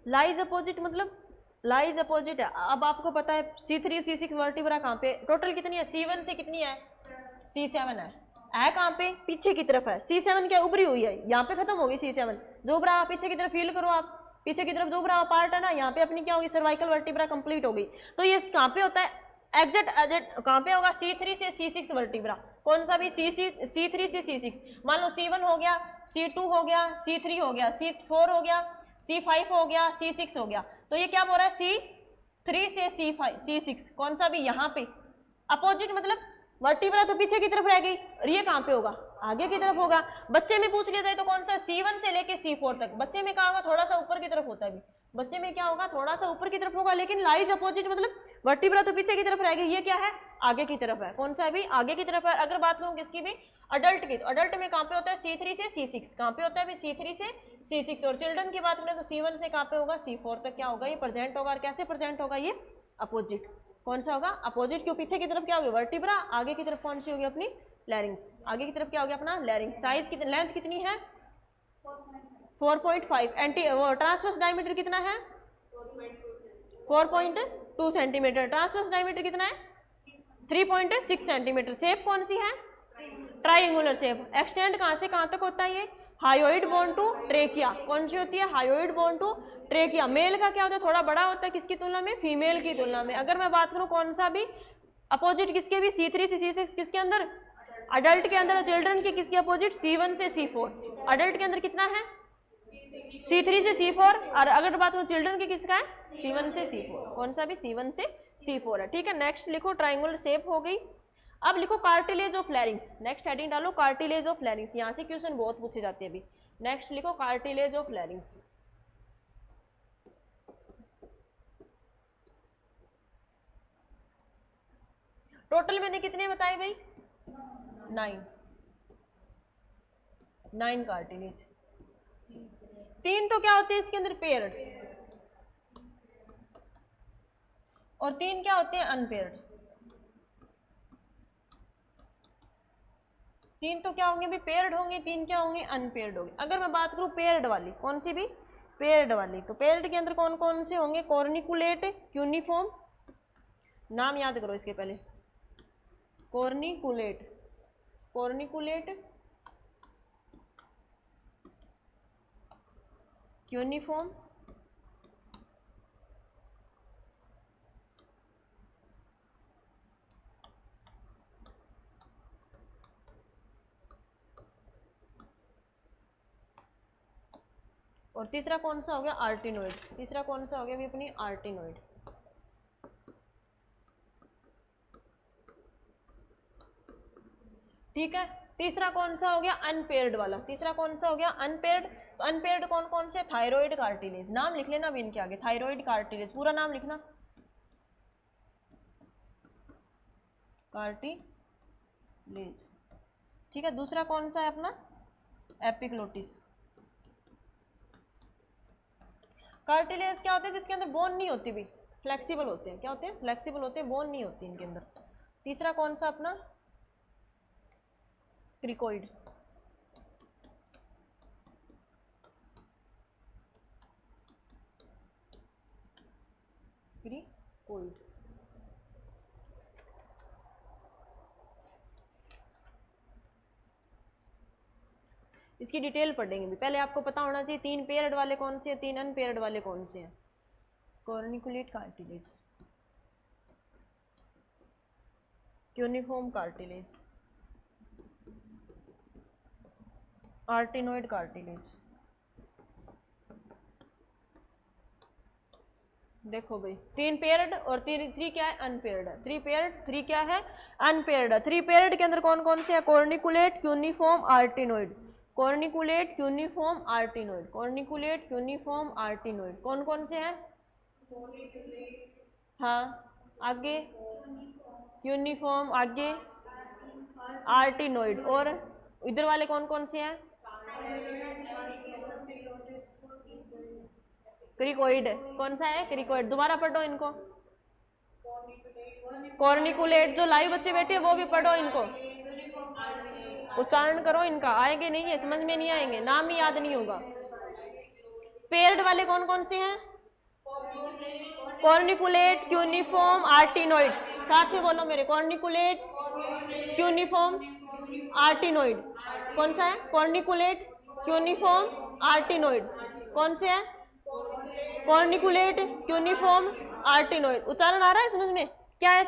लाइज अपोजिट मतलब लाइज अपोजिट है। अब आपको पता है C3 C6 वर्टिब्रा कहाँ पे? टोटल कितनी है? C1 से कितनी है? C7 है कहाँ पे? पीछे की तरफ है। C7 क्या उभरी हुई है? यहाँ पे खत्म होगी C7। जो उभरा पीछे की तरफ फील करो आप, पीछे की तरफ जो उभरा पार्ट है ना, यहाँ पे अपनी क्या होगी? सर्वाइकल वर्टिब्रा कंप्लीट होगी। तो ये कहाँ पे होता है? एग्जैक्ट एग्जैक्ट कहाँ पे होगा? C3 से C6 वर्टिब्रा। कौन सा भी? C3 से C6। मान लो C1 हो गया, C2 हो गया, C3 हो गया, C4 हो गया, C5 हो गया, C6 हो गया। तो ये क्या बोल रहा है? C3 से C5 C6। कौन सा भी? यहाँ पे अपोजिट मतलब वर्टिब्रा तो पीछे की तरफ रह गई, और ये कहाँ पे होगा? आगे की तरफ होगा। बच्चे में पूछ लिया जाए तो कौन सा? C1 से लेके C4 तक। बच्चे में क्या होगा? थोड़ा सा ऊपर की तरफ होता है। बच्चे में क्या होगा? थोड़ा सा ऊपर की तरफ होगा, लेकिन लाइज अपोजिट मतलब वर्टिब्रा तो पीछे की तरफ रह गई, ये क्या है? आगे की तरफ है। कौन सा है भी? आगे की तरफ है। अगर बात करूं किसकी भी? अडल्ट की, तो अडल्ट में कहाँ पे होता है? C3 से C6। कहाँ पे होता है भी? C3 से C6। और चिल्ड्रन की बात करें तो C1 से कहाँ पे होगा? C4 तक क्या होगा? ये प्रेजेंट होगा। और कैसे प्रेजेंट होगा? ये अपोजिट। कौन सा होगा? अपोजिट। क्यों? पीछे की तरफ क्या होगी? वर्टिब्रा। आगे की तरफ कौन सी होगी? अपनी लैरिंग्स। आगे की तरफ क्या होगी? अपना लैरिंग्स। साइज कितनी? लेंथ कितनी है? 4.5। एंटी वो ट्रांसवर्स डायमीटर कितना है? 4.2 सेंटीमीटर। ट्रांसवर्स डायमीटर कितना है? 3.6 सेंटीमीटर। शेप कौन सी है? Triangular shape. एक्सटेंड कहाँ से कहाँ तक होता है ये? Hyoid bone to trachea. कौन सी होती है? Hyoid bone to trachea. Male का क्या होता है? थोड़ा बड़ा होता है, किसकी तुलना में? फीमेल की तुलना में। अगर मैं बात करूं कौन सा भी अपोजिट किसके भी? C3 से C6 किसके अंदर? अडल्ट के अंदर। चिल्ड्रन के किसके अपोजिट? C1 से C4। अडल्ट के अंदर कितना है? C3 से C4। और अगर बात करूं चिल्ड्रन के किसका है? C1 से C4। कौन सा भी? C1 से C4 है। ठीक है, नेक्स्ट लिखो ट्राइंगुलर शेप हो गई। अब लिखो कार्टिलेज ऑफ लैरिंग्स। नेक्स्ट हेडिंग डालो कार्टिलेज ऑफ लैरिंग्स। यहाँ से क्वेश्चन बहुत पूछे जाते हैं अभी। नेक्स्ट लिखो कार्टिलेज ऑफ लैरिंग्स। टोटल मैंने कितने बताए भाई? 9 कार्टिलेज। 3 तो क्या होते हैं इसके अंदर? पेयर्ड। और 3 क्या होते हैं? अनपेयर्ड। 3 तो क्या होंगे भी? पेयर्ड होंगे। 3 क्या होंगे? अनपेयर्ड होंगे। अगर मैं बात करूं पेयर्ड वाली, कौन सी भी? पेयर्ड वाली, तो पेयर्ड के अंदर कौन कौन से होंगे? Corniculate, cuneiform. नाम याद करो इसके पहले। कॉर्निकुलेट, कॉर्निकुलेट, क्यूनिफॉर्म, और तीसरा कौन सा हो गया, आर्टिनोइड। तीसरा कौन सा हो गया भी अपनी, आर्टिनोइड। ठीक है, तीसरा कौन सा हो गया, अनपेयर्ड वाला। तीसरा कौन सा हो गया, अनपेयर्ड। तो अनपेयर्ड कौन कौन से, थायराइड कार्टिलेज। नाम लिख लेना भी इनके आगे, थायराइड कार्टिलेज, पूरा नाम लिखना, कार्टिलेज। ठीक है, दूसरा कौन सा है अपना, एपिग्लोटिस। कार्टिलेज क्या होते हैं, जिसके अंदर बोन नहीं होती भी, फ्लेक्सिबल होते हैं। क्या होते हैं, फ्लेक्सिबल होते हैं, बोन नहीं होती इनके अंदर। तीसरा कौन सा अपना, क्रिकोइड। क्रिकोइड। इसकी डिटेल पढ़ेंगे भी, पहले आपको पता होना चाहिए तीन पेयर्ड वाले कौन से हैं, तीन अनपेयर्ड वाले कौन से हैं। Corniculate cartilage, cuneiform cartilage, arytenoid cartilage. देखो भाई, तीन पेयर्ड और थ्री क्या है, अनपेयर्ड है। थ्री पेयर्ड, थ्री क्या है, अनपेयर्ड है। थ्री पेयर्ड के अंदर कौन कौन से है, corniculate, cuneiform, arytenoid. Corniculate, cuneiform, arytenoid, corniculate, cuneiform, arytenoid. कौन कौन से हैं, हाँ आगे, यूनिफॉर्म, आगे आर्टिनोइड, और इधर वाले कौन कौन से हैं, क्रिकोइड। कौन सा है, क्रिकोइड। दोबारा पढ़ो इनको, कॉर्निकुलेट, जो लाइव बच्चे बैठे हैं वो भी पढ़ो इनको, उच्चारण करो इनका, आएंगे नहीं है, समझ में नहीं आएंगे, नाम ही याद नहीं होगा। पेयर्ड वाले कौन कौन से हैं, कॉर्निकुलेट, क्यूनिफॉर्म, आर्टिनोइड। साथ में बोलो मेरे, कॉर्निकुलेट, क्यूनिफॉर्म, आर्टिनोइड। कौन सा है, कॉर्निकुलेट, क्यूनिफॉर्म, आर्टिनोइड। कौन से है, कॉर्निकुलेट, क्यूनिफॉर्म, आर्टिनोइड। उच्चारण आ रहा है समझ में, क्या है,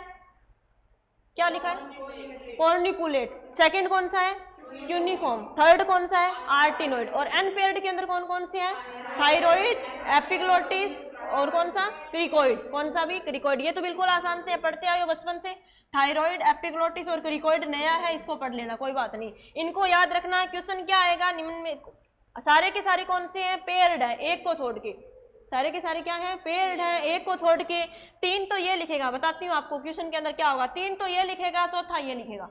क्या लिखा है, कॉर्निकुलेट। सेकंड कौन सा है, क्यूनिफॉर्म। थर्ड कौन सा है, आर्टिनोइड। और अनपेयर्ड के अंदर कौन कौन से हैं, थायराइड, एपिग्लोटिस, और कौन सा, क्रिकोइड। कौन सा भी, क्रिकोइड। ये तो बिल्कुल आसान से पढ़ते आए हो बचपन से। थायराइड, एपिग्लोटिस और क्रिकोइड नया है, इसको पढ़ लेना, कोई बात नहीं। इनको याद रखना, क्वेश्चन क्या आएगा निम्न में, सारे के सारे कौन से हैं, पेयर्ड है, एक को छोड़ के। सारे के सारे क्या है, पेयर्ड है, एक को छोड़ के। तीन तो ये लिखेगा, बताती हूँ आपको क्वेश्चन के अंदर क्या होगा। तीन तो ये लिखेगा, चौथा ये लिखेगा,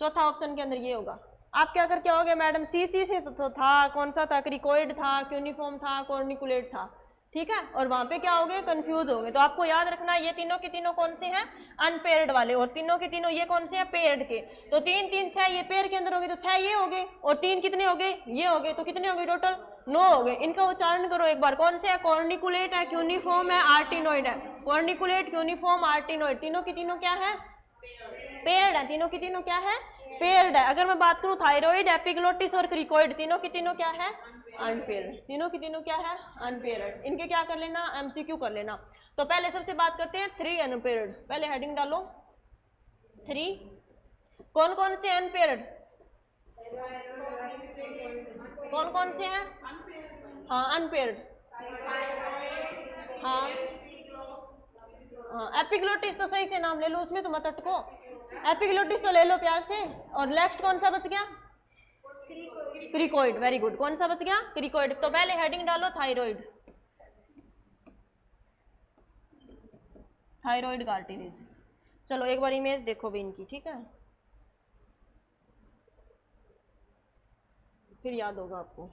चौथा ऑप्शन के अंदर ये होगा। आप क्या करके आओगे मैडम, सी से तो था, कौन सा था, क्रिकोइड था, क्यूनिफॉर्म था, कॉर्निकुलेट था। ठीक है, और वहां पे क्या होगे, कंफ्यूज होगे। तो आपको याद रखना ये तीनों के तीनों कौन से हैं, अनपेयर्ड वाले, और तीनों के तीनों ये कौन से हैं, पेयर्ड के। तो तीन तीन छह, ये पेयर के अंदर हो गए, तो छह ये हो गए, और तीन कितने हो गए, ये हो गए, तो कितने हो गए टोटल, 9 हो गए। इनका उच्चारण करो एक बार, कौन से है, कॉर्निकुलेट है, क्यूनिफॉर्म है, आर्टिनोइड है। कॉर्निकुलेट, क्यूनिफॉर्म, आर्टिनोइड, तीनों की तीनों क्या है, पेयर्ड है। तीनों की तीनों क्या है, पेयर्ड है। अगर मैं बात करूं थायराइड, एपिग्लोटिस और क्रिकोइड, तीनों की तीनों क्या है, अनपेयर्ड। तीनों की तीनों क्या है, अनपेयर्ड। इनके क्या कर लेना, एमसीक्यू कर लेना। तो पहले सबसे बात करते हैं थ्री अनपेयर्ड। पहले हेडिंग डालो, थ्री। कौन कौन से अनपेयर्ड, कौन कौन से हैं, हाँ अनपेयर्ड, हाँ हाँ, एपिग्लोटिस तो सही से नाम ले लो, उसमें तो मत अटको, एपिग्लोटिस तो ले लो प्यार से। और नेक्स्ट कौन सा बच गया, क्रिकोइड। वेरी गुड, कौन सा बच गया, क्रिकोइड। तो पहले हेडिंग डालो थायराइड, थायराइड कार्टिलेज। चलो एक बार इमेज देखो भी इनकी, ठीक है, फिर याद होगा आपको।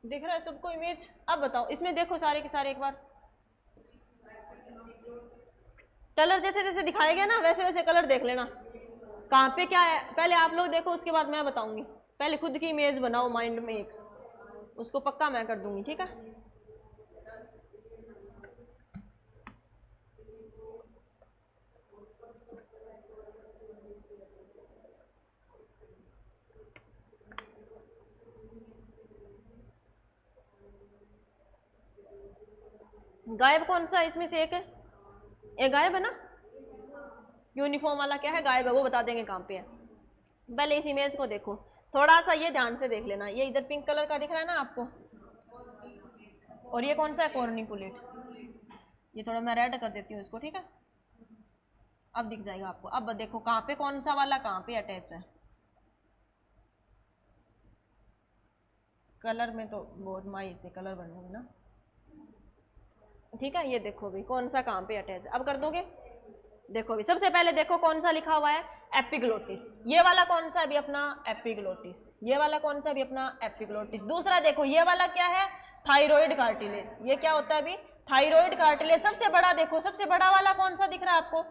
दिख रहा है सबको इमेज? अब बताओ इसमें देखो सारे के सारे एक बार, कलर जैसे जैसे दिखाया गया ना वैसे वैसे कलर देख लेना कहाँ पे क्या है। पहले आप लोग देखो उसके बाद मैं बताऊंगी। पहले खुद की इमेज बनाओ माइंड में एक, उसको पक्का मैं कर दूंगी, ठीक है। गायब कौन सा इसमें से एक है? एक गायब है ना, यूनिफॉर्म वाला क्या है, गायब है, वो बता देंगे कहाँ पे है। पहले इस इमेज को देखो, थोड़ा सा ये ध्यान से देख लेना। ये इधर पिंक कलर का दिख रहा है ना आपको, और ये कौन सा है, कॉर्निकुलेट। ये थोड़ा मैं रेड कर देती हूँ इसको, ठीक है, अब दिख जाएगा आपको। अब देखो कहाँ पे कौन सा वाला कहाँ पे अटैच है। कलर में तो बहुत माई थे कलर बनोगे ना, ठीक है। ये देखो भी कौन सा कहाँ पे अटैच है, अब कर दोगे। देखो भी सबसे पहले देखो कौन सा लिखा हुआ है, एपिग्लोटिस। ये वाला कौन सा भी अपना एपिग्लोटिस, ये वाला कौन सा भी अपना एपिग्लोटिस। दूसरा देखो ये वाला क्या है, थायराइड कार्टिलेज। ये क्या होता है अभी, थायराइड कार्टिलेज। सबसे बड़ा देखो, सबसे बड़ा वाला कौन सा दिख रहा है आपको,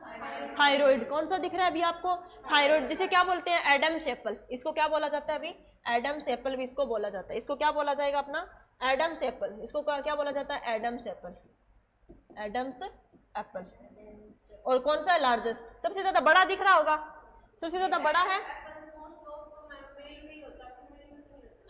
थायराइड। कौन सा दिख रहा है अभी आपको, थायराइड, जिसे क्या बोलते हैं, एडम्स एप्पल। इसको क्या बोला जाता है अभी, एडम्स एप्पल भी इसको बोला जाता है। इसको क्या बोला जाएगा अपना, एडम्स एप्पल। इसको क्या बोला जाता है, एडम्स एप्पल, एडम्स एप्पल। और कौन सा है लार्जेस्ट, सबसे ज्यादा बड़ा दिख रहा होगा, सबसे ज्यादा बड़ा है,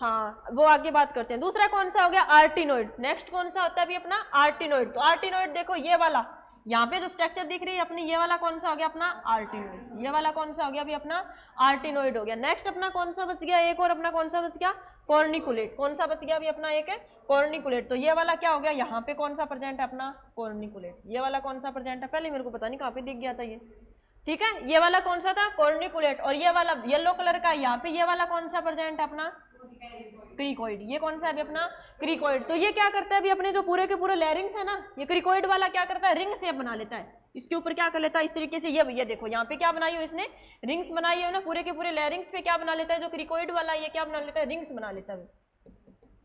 हाँ वो आगे बात करते हैं। दूसरा कौन सा हो गया, आर्टिनोइड। नेक्स्ट कौन सा होता है अभी अपना, आर्टिनोइड। तो आर्टिनोइड देखो ये वाला, यहाँ पे जो स्ट्रक्चर दिख रही है अपनी, ये वाला कौन सा हो गया अपना, आर्टिनोइड। ये वाला कौन सा हो गया अभी अपना, आर्टिनोइड हो गया। नेक्स्ट अपना कौन सा बच गया, एक और अपना कौन सा बच गया, कॉर्निकुलेट। कौन सा बच गया अभी अपना, एक है कॉर्निकुलेट। तो ये वाला क्या हो गया, यहाँ पे कौन सा प्रेजेंट है अपना, कॉर्निकुलेट। ये वाला कौन सा प्रेजेंट है, पहले मेरे को पता नहीं कहाँ पे दिख गया था ये, ठीक है। ये वाला कौन सा था, कॉर्निकुलेट। और ये वाला येलो कलर का, यहाँ पे ये वाला कौन सा प्रेजेंट है अपना, क्रिकोइड। ये कौन सा है अभी अपना, क्रिकोइड। तो ये क्या करता है अभी अपने जो पूरे के पूरे लैरिंग्स है ना, ये क्रिकोइड वाला क्या करता है, रिंग शेप बना लेता है। इसके ऊपर क्या कर लेता है इस तरीके से, ये देखो यहाँ पे क्या बनाई हो इसने, रिंग्स बनाई है ना, पूरे के पूरे लैरिंग्स पे क्या बना लेता है, जो क्रिकोइड वाला ये क्या बना लेता है, रिंग्स बना लेता है।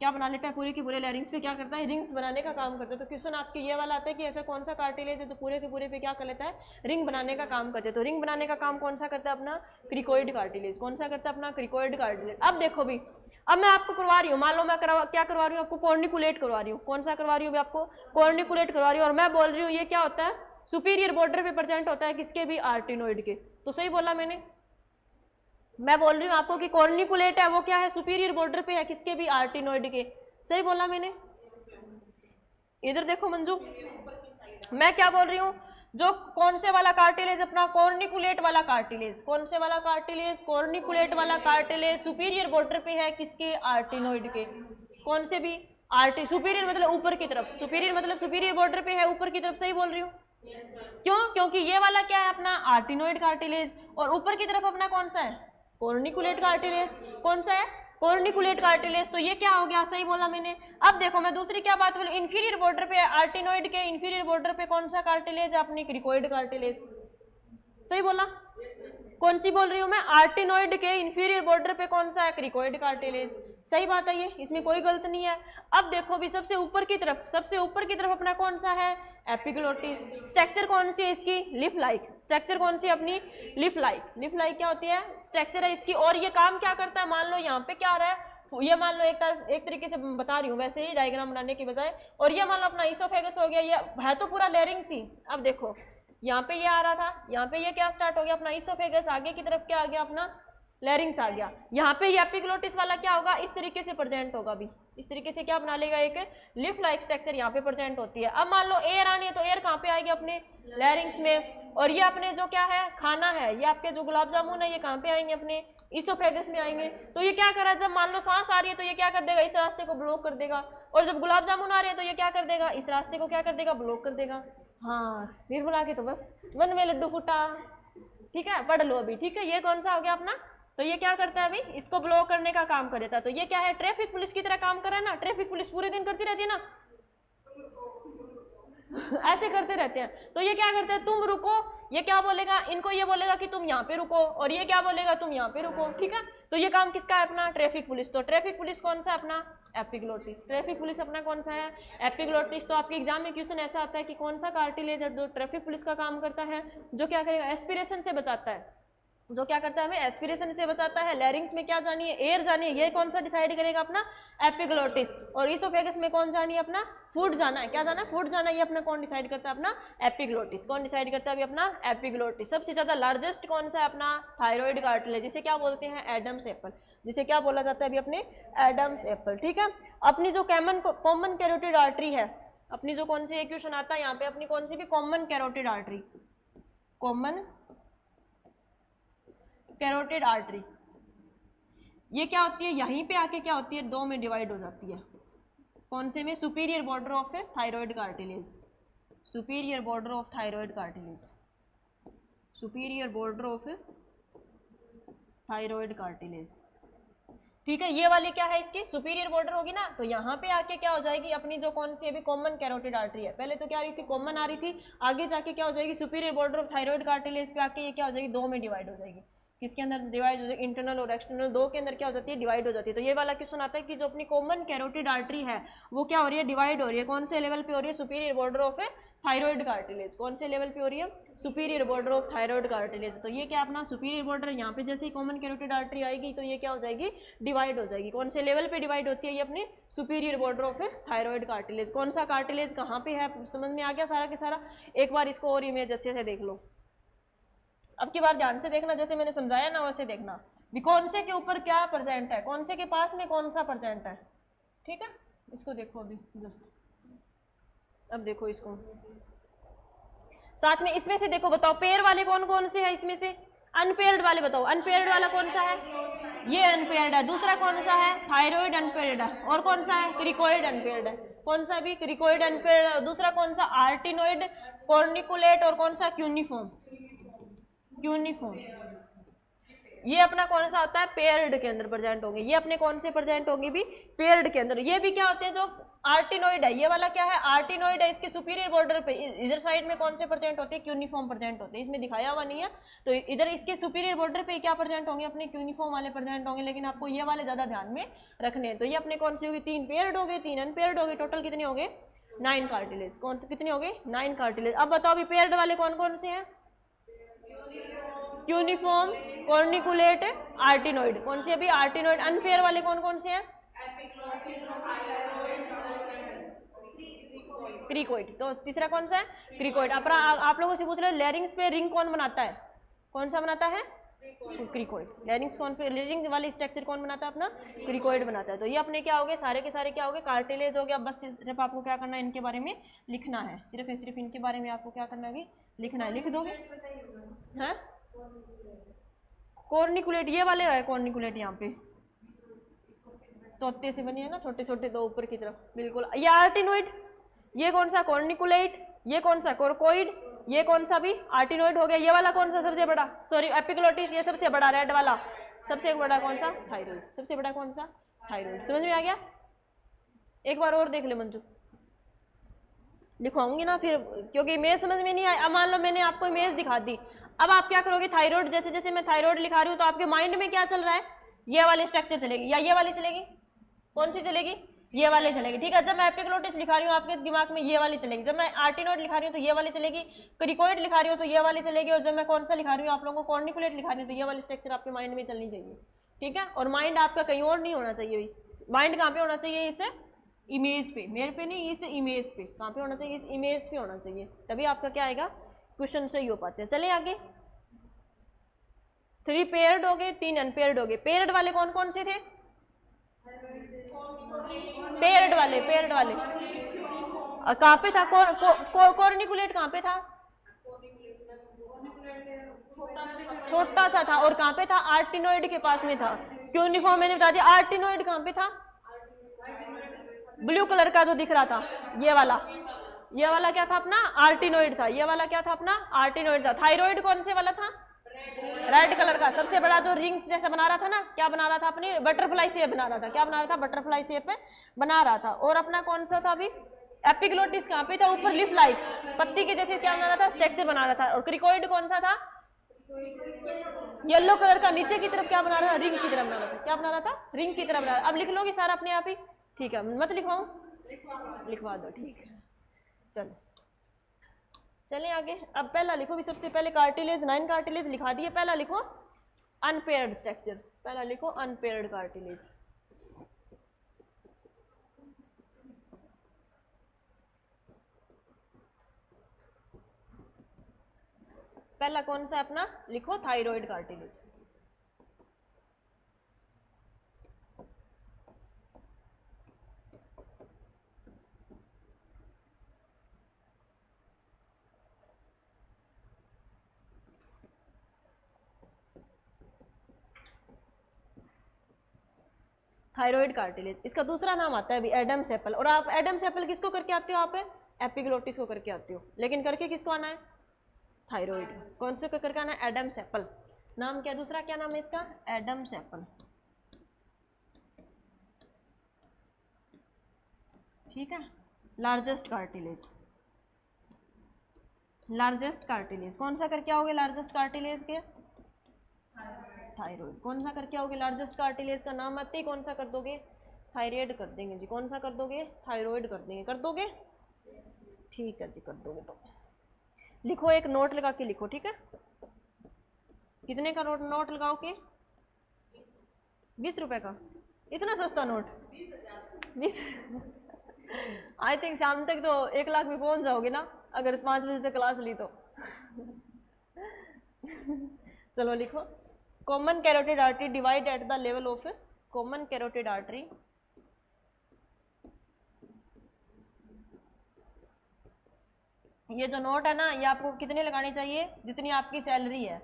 क्या बना लेता है, पूरे के पूरे लैरिंग्स पे क्या करता है, रिंग्स बनाने का काम करता है। तो क्वेश्चन आपके ये वाला आता है कि ऐसा कौन सा कार्टिलेज है जो पूरे के पूरे पे क्या कर लेता है, रिंग बनाने का काम करते हैं। तो रिंग बनाने का काम कौन सा करता है अपना, क्रिकोइड कार्टिलेज। कौन सा करता है अपना, क्रिकोइड कार्टिलेज। अब देखो भी, अब मैं आपको करवा रही हूँ, मान लो मैं क्या करवा रही हूँ आपको, कॉर्निकुलेट करवा रही हूँ। कौन सा करवा रही हूँ आपको, कॉर्निकुलेट करवा रही हूँ। और मैं बोल रही हूँ ये क्या होता है, सुपीरियर बॉर्डर पे प्रेजेंट होता है, किसके भी, आर्टिनोइड के। तो सही बोला मैंने, मैं बोल रही हूँ आपको कि कॉर्निकुलेट है वो क्या है, सुपीरियर बॉर्डर पे है, किसके भी, आर्टिनोइड के। सही बोला मैंने। इधर देखो मंजू, मैं क्या बोल रही हूँ, जो कौन से वाला कार्टिलेज अपना, कॉर्निकुलेट वाला कार्टिलेज। कौन से वाला कार्टिलेज, कॉर्निकुलेट वाला कार्टिलेज सुपीरियर बॉर्डर पे है, किसके, आर्टिनोइड के। कौन से भी, सुपीरियर मतलब ऊपर की तरफ, सुपीरियर मतलब सुपीरियर बॉर्डर पे है, ऊपर की तरफ। सही बोल रही हूँ, क्यों, क्योंकि ये वाला क्या है अपना, आर्टिनोइड कार्टिलेज, और ऊपर की तरफ अपना कौन सा है, कॉर्निकुलेट कार्टिलेज। कौन सा है, कॉर्निकुलेट कार्टिलेज। तो ये क्या हो गया, सही बोला मैंने। अब देखो मैं दूसरी क्या बात बोलूं, इंफीरियर बॉर्डर पे, आर्टिनोइड के इंफीरियर बॉर्डर पे कौन सा कार्टिलेज, अपनी क्रिकोइड कार्टिलेज। सही बोला, कौन सी बोल रही हूं मैं, आर्टिनोइड के इंफीरियर बॉर्डर पे कौन सा है, क्रिकोइड कार्टिलेज। सही बात है, ये इसमें कोई गलत नहीं है। अब देखो भी सबसे ऊपर की तरफ, सबसे ऊपर की तरफ अपना कौन सा है, एपिग्लोटिस। स्ट्रक्चर कौन सी है इसकी, लिफ लाइक। स्ट्रक्चर कौन सी है अपनी, लिफ लाइक। लिफ लाइक क्या होती है, स्ट्रक्चर है इसकी। और ये काम क्या करता है, मान लो यहाँ पे क्या आ रहा है, ये मान लो एक तरीके से बता रही हूँ वैसे ही डायग्राम बनाने की बजाय। और ये मान लो अपना इसोफेगस हो गया, ये है तो पूरा लेरिंग्स ही। अब देखो यहाँ पे ये आ रहा था, यहाँ पे ये क्या स्टार्ट हो गया अपना इसोफेगस, आगे की तरफ क्या आ गया अपना, लैरिंग्स आ गया। यहाँ पे ये एपिग्लोटिस वाला क्या होगा, इस तरीके से प्रेजेंट होगा भी, इस तरीके से क्या बना लेगा, एक लिफ लाइक स्ट्रक्चर यहाँ पे प्रेजेंट होती है। अब मान लो एयर आनी है, तो एयर कहाँ पे आएगी, अपने लैरिंग्स में। और ये अपने जो क्या है, खाना है, ये आपके जो गुलाब जामुन है, ये कहाँ पे आएंगे, अपने इसोफेगस में आएंगे। तो ये क्या कर रहा है, जब मान लो सांस आ रही है तो ये क्या कर देगा, इस रास्ते को ब्लॉक कर देगा। और जब गुलाब जामुन आ रहे हैं तो ये क्या कर देगा, इस रास्ते को क्या कर देगा, ब्लॉक कर देगा। हाँ निर्मला की तो बस मन में लड्डू फूटा, ठीक है, पढ़ लो अभी, ठीक है। ये कौन सा हो गया अपना, तो ये क्या करता है अभी, इसको ब्लॉक करने का काम कर देता है। तो ये क्या है, ट्रैफिक पुलिस की तरह काम कर रहा है ना। ट्रैफिक पुलिस पूरे दिन करती रहती है ना ऐसे करते रहते हैं। तो ये क्या करते हैं, तुम रुको, ये क्या बोलेगा, इनको ये बोलेगा कि तुम यहाँ पे रुको, और ये क्या बोलेगा, तुम यहाँ पे रुको, ठीक है। तो ये काम किसका है अपना, ट्रैफिक पुलिस। तो ट्रैफिक पुलिस कौन सा अपना, एपिग्लोटिस। ट्रैफिक पुलिस अपना कौन सा है, एपिग्लोटिस। तो आपके एग्जाम में क्वेश्चन ऐसा आता है कि कौन सा कार्टिलेज है जो ट्रैफिक पुलिस का काम करता है, जो क्या करेगा, एस्पिरेशन से बचाता है, जो क्या करता है, हमें एस्पिरेशन से बचाता है। लैरिंग्स में क्या जानी है, एयर जानी है, ये कौन सा डिसाइड करेगा अपना, एपिग्लोटिस। और इसोफेगस में कौन जानी है अपना, फूड जाना है, क्या जाना है, फूड जाना है, ये अपना कौन डिसाइड करता है अपना, एपिग्लोटिस। कौन डिसाइड करता है अभी अपना, एपिग्लोटिस। सबसे ज्यादा लार्जेस्ट कौन सा है अपना, थायराइड कार्टिलेज, जिसे क्या बोलते हैं, एडम्स एप्पल, जिसे क्या बोला जाता है अभी अपने, एडम्स एप्पल। ठीक है, अपनी जो कॉमन कैरोटिड आर्टरी है, अपनी जो कौन सी, एक क्वेश्चन आता है यहाँ पे, अपनी कौन सी भी common carotid artery, common carotid artery, ये क्या होती है, यहीं पे आके क्या होती है, दो में डिवाइड हो जाती है। कौन से में, superior border of thyroid cartilage, superior border of thyroid cartilage, superior border of thyroid cartilage. ठीक है, ये वाली क्या है, इसकी सुपीरियर बॉर्डर होगी ना, तो यहाँ पे आके क्या हो जाएगी अपनी जो कौन सी अभी कॉमन कैरोटिड आर्टरी है, पहले तो क्या आ रही थी, कॉमन आ रही थी, आगे जाके क्या हो जाएगी, superior border of thyroid cartilage पे आके ये क्या हो जाएगी, दो में डिवाइड हो जाएगी। किसके अंदर डिवाइड हो जाएगी, इंटरनल और एक्सटर्नल, दो के अंदर क्या हो जाती है, डिवाइड हो जाती है। तो ये वाला क्वेश्चन आता है कि जो अपनी कॉमन कैरोटिड आर्टरी है वो क्या हो रही है, डिवाइड हो रही है, कौन से लेवल पे हो रही है, superior border of thyroid cartilage. कौन से लेवल पे हो रही है, superior border of thyroid cartilage. तो ये क्या अपना सुपीरियर बॉर्डर, यहाँ पे जैसे ही कॉमन कैरोटिड आर्टरी आएगी तो ये क्या हो जाएगी, डिवाइड हो जाएगी। कौन से लेवल पे डिवाइड होती है, ये अपनी superior border of thyroid cartilage. कौन सा कार्टिलेज कहाँ पे है, समझ में आ गया सारा के सारा। एक बार इसको और इमेज अच्छे से देख लो, अब की बार ध्यान से देखना, जैसे मैंने समझाया ना वैसे देखना भी, कौन से के ऊपर क्या प्रेजेंट है, कौन से के पास में कौन सा प्रेजेंट है। ठीक है, इसको देखो अभी जस्ट, अब देखो इसको साथ में, इसमें से देखो, बताओ पेयर वाले कौन कौन से है, इसमें से अनपेयर्ड वाले बताओ, अनपेयर्ड वाला कौन सा है, ये अनपेयर्ड है। दूसरा कौन सा है, थायराइड अनपेयर्ड है। और कौन सा है, क्रिकोइड अनपेयर्ड है। कौन सा भी, क्रिकोइड अनपेयर्ड है। दूसरा कौन सा, आर्टिनोइड, कॉर्निकुलेट, और कौन सा, क्यूनिफॉर्म, क्यूनिफॉर्म। ये अपना कौन सा होता है, पेयर्ड के अंदर प्रेजेंट होंगे। ये अपने कौन से प्रेजेंट होंगे भी, पेयर्ड के अंदर। ये भी क्या होते हैं, जो आर्टिनोइड है, ये वाला क्या है, आर्टिनोइड है। इसके सुपीरियर बॉर्डर पे इधर साइड में कौन से प्रेजेंट होते हैं, क्यूनिफॉर्म प्रेजेंट होते हैं। इसमें दिखाया हुआ नहीं है, तो इधर इसके सुपीरियर बॉर्डर पे क्या प्रेजेंट होंगे, अपने क्यूनिफॉर्म वाले प्रेजेंट होंगे। लेकिन आपको ये वाले ज्यादा ध्यान में रखने हैं। तो ये अपने कौन से होगी, तीन पेयर्ड हो गए, तीन अनपेयर्ड हो गए, टोटल कितने हो गए, 9 कार्टिलेज। कौन कितने हो गए, 9 कार्टिलेज। अब बताओ अभी पेयर्ड वाले कौन कौन से हैं, क्यूनिफॉर्म, कॉर्निकुलेट, आर्टिनोइड। कौन से अभी, आर्टिनोइड। अनपेयर वाले कौन कौन से हैं, क्रिकोइड। तो तीसरा कौन सा है, क्रिकोइड। आप लोगों से पूछ रहे लैरिंग्स पे रिंग कौन बनाता है, कौन सा बनाता है, क्रिकोइड। लैरिंग्स कौन पे, रिंग वाली स्ट्रक्चर कौन बनाता है अपना, क्रिकोइड बनाता है। तो ये अपने क्या हो गए, सारे के सारे क्या हो गए, कार्टिलेज हो गया। बस सिर्फ आपको क्या करना है, इनके बारे में लिखना है, सिर्फ इनके बारे में आपको क्या करना है, लिखना है। लिख दोगे, हाँ, कॉर्निकुलेट, ये वाले है कॉर्निकुलेट, यहाँ पे तोते से बनी है ना, छोटे छोटे दो ऊपर की तरफ, बिल्कुल। ये आर्टिनोइड, ये कौन सा, कॉर्निकुलेट, ये कौन सा, कोरकोइड, ये कौन सा भी आर्टिनोइड हो गया। ये वाला कौन सा सबसे बड़ा, सॉरी एपिग्लोटिस, ये सबसे बड़ा रेड वाला, सबसे बड़ा कौन सा, थायराइड। सबसे बड़ा कौन सा, थायराइड। समझ में आ गया। एक बार और देख ले मंजू, दिखाऊंगी ना फिर, क्योंकि इमेज समझ में नहीं आया। अब मान लो मैंने आपको इमेज दिखा दी, अब आप क्या करोगे, थायराइड, जैसे जैसे मैं थायराइड लिखा रही हूँ तो आपके माइंड में क्या चल रहा है, ये वाली स्ट्रक्चर चलेगी या ये वाली चलेगी, कौन सी चलेगी, ये वाली चलेगी। ठीक है, जब मैं एपिग्लोटिस लिखा रही हूँ आपके दिमाग में ये वाली चलेगी, जब मैं आर्टिनोइड लिखा रही हूँ तो ये वाली चलेगी, क्रिकोइड लिखा रही हूँ तो ये वाली चलेगी, और जब मैं कौन सा लिखा रही हूँ आप लोगों को, कॉर्निकुलेट लिखा रही हूँ, तो ये वाली स्ट्रक्चर आपके माइंड में चलनी चाहिए। ठीक है, और माइंड आपका कहीं और नहीं होना चाहिए, माइंड कहाँ पे होना चाहिए, इस इमेज पे, मेरे पे नहीं, इस इमेज पे। कहाँ पे होना चाहिए, इस इमेज पे होना चाहिए, तभी आपका क्या आएगा, क्वेश्चन सही हो पाते हैं। चलिए आगे, 3 पेयर्ड हो गए, 3 अनपेयर्ड हो गए। पेयर्ड वाले कौन कौन से थे, पेयर्ड वाले कहाँ पे था, कॉर्निकुलेट कहाँ पे था, छोटा सा था, और कहाँ पे था, आर्टिनोइड के पास में था। क्यूनिफॉर्म मैंने बता दिया। आर्टिनोइड कहाँ पे था, ब्लू कलर का जो दिख रहा था, ये वाला क्या था अपना, आर्टिनोइड था। ये वाला क्या था अपना, आर्टिनोइड था। थायराइड कौन से वाला था, रेड कलर का, सबसे बड़ा, जो रिंग्स जैसा बना रहा था ना, क्या बना रहा था, अपनी बटरफ्लाई शेप बना रहा था। क्या बना रहा था, बटरफ्लाई शेप बना रहा था। और अपना कौन सा था अभी, एपिग्लोटिस कहाँ पे था, ऊपर लिप लाइक, पत्ती के जैसे क्या बना रहा था, स्ट्रक्चर बना रहा था। और क्रिकोइड कौन सा था, येलो कलर का नीचे की तरफ क्या बना रहा था, रिंग की तरफ बना रहा था, क्या बना रहा था, रिंग की तरफ बना रहा। अब लिख लोगे सारा अपने आप ही, ठीक है, मत लिखवाऊं, लिखवा दो, ठीक है। चलो चलें आगे। अब पहला लिखो भी, सबसे पहले कार्टिलेज, 9 कार्टिलेज लिखा दिए। पहला लिखो अनपेयर्ड स्ट्रक्चर, पहला लिखो अनपेयर्ड कार्टिलेज। पहला कौन सा अपना लिखो, थायराइड कार्टिलेज। थायराइड कार्टिलेज, इसका दूसरा नाम आता है अभी एडम्स एप्पल। और आप एडम्स एप्पल किसको करके आते हो, आप एपिग्लोटिस को करके आते हो, लेकिन करके किसको आना है, थायराइड। कौन से को करके आना है, एडम्स एप्पल। नाम क्या, दूसरा क्या नाम है इसका, एडम्स एप्पल, ठीक है। लार्जेस्ट कार्टिलेज, लार्जेस्ट कार्टिलेज कौन सा करके आओगे, लार्जेस्ट कार्टिलेज के थायराइड। कौन सा करके आओगे, लार्जेस्ट कार्टिलेज का नाम आते ही कौन सा कर दोगे, थायराइड कर देंगे जी। कौन सा कर दोगे, थायराइड कर देंगे, कर दोगे, ठीक है जी, कर दोगे। तो लिखो, एक नोट लगा के लिखो, ठीक है। कितने का नोट लगाओ के, 20 रुपए का, इतना सस्ता नोट, 20। आई थिंक शाम तक तो 1 लाख भी पहुंच जाओगे ना, अगर 5 बजे तक क्लास ली तो। चलो लिखो, common carotid artery divide at the level of, common carotid artery ये जो नोट है ना, ये आपको कितने लगाने चाहिए, जितनी आपकी सैलरी है,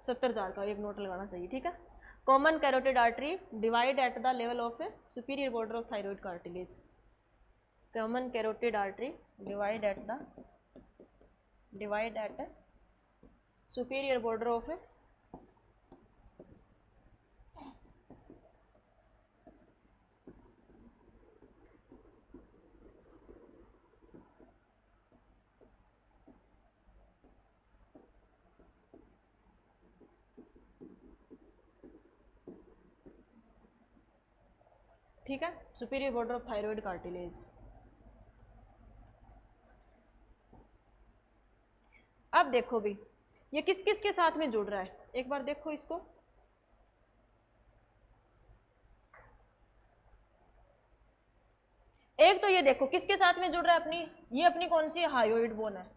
70,000 का एक नोट लगाना चाहिए, ठीक है। Common carotid artery divide at the level of superior border of thyroid cartilage. Common carotid artery divide at superior border of ठीक है, superior border of thyroid cartilage. अब देखो भी ये किस किस के साथ में जुड़ रहा है, एक बार देखो इसको। एक तो ये देखो किसके साथ में जुड़ रहा है, अपनी ये अपनी कौन सी हायोइड बोन है,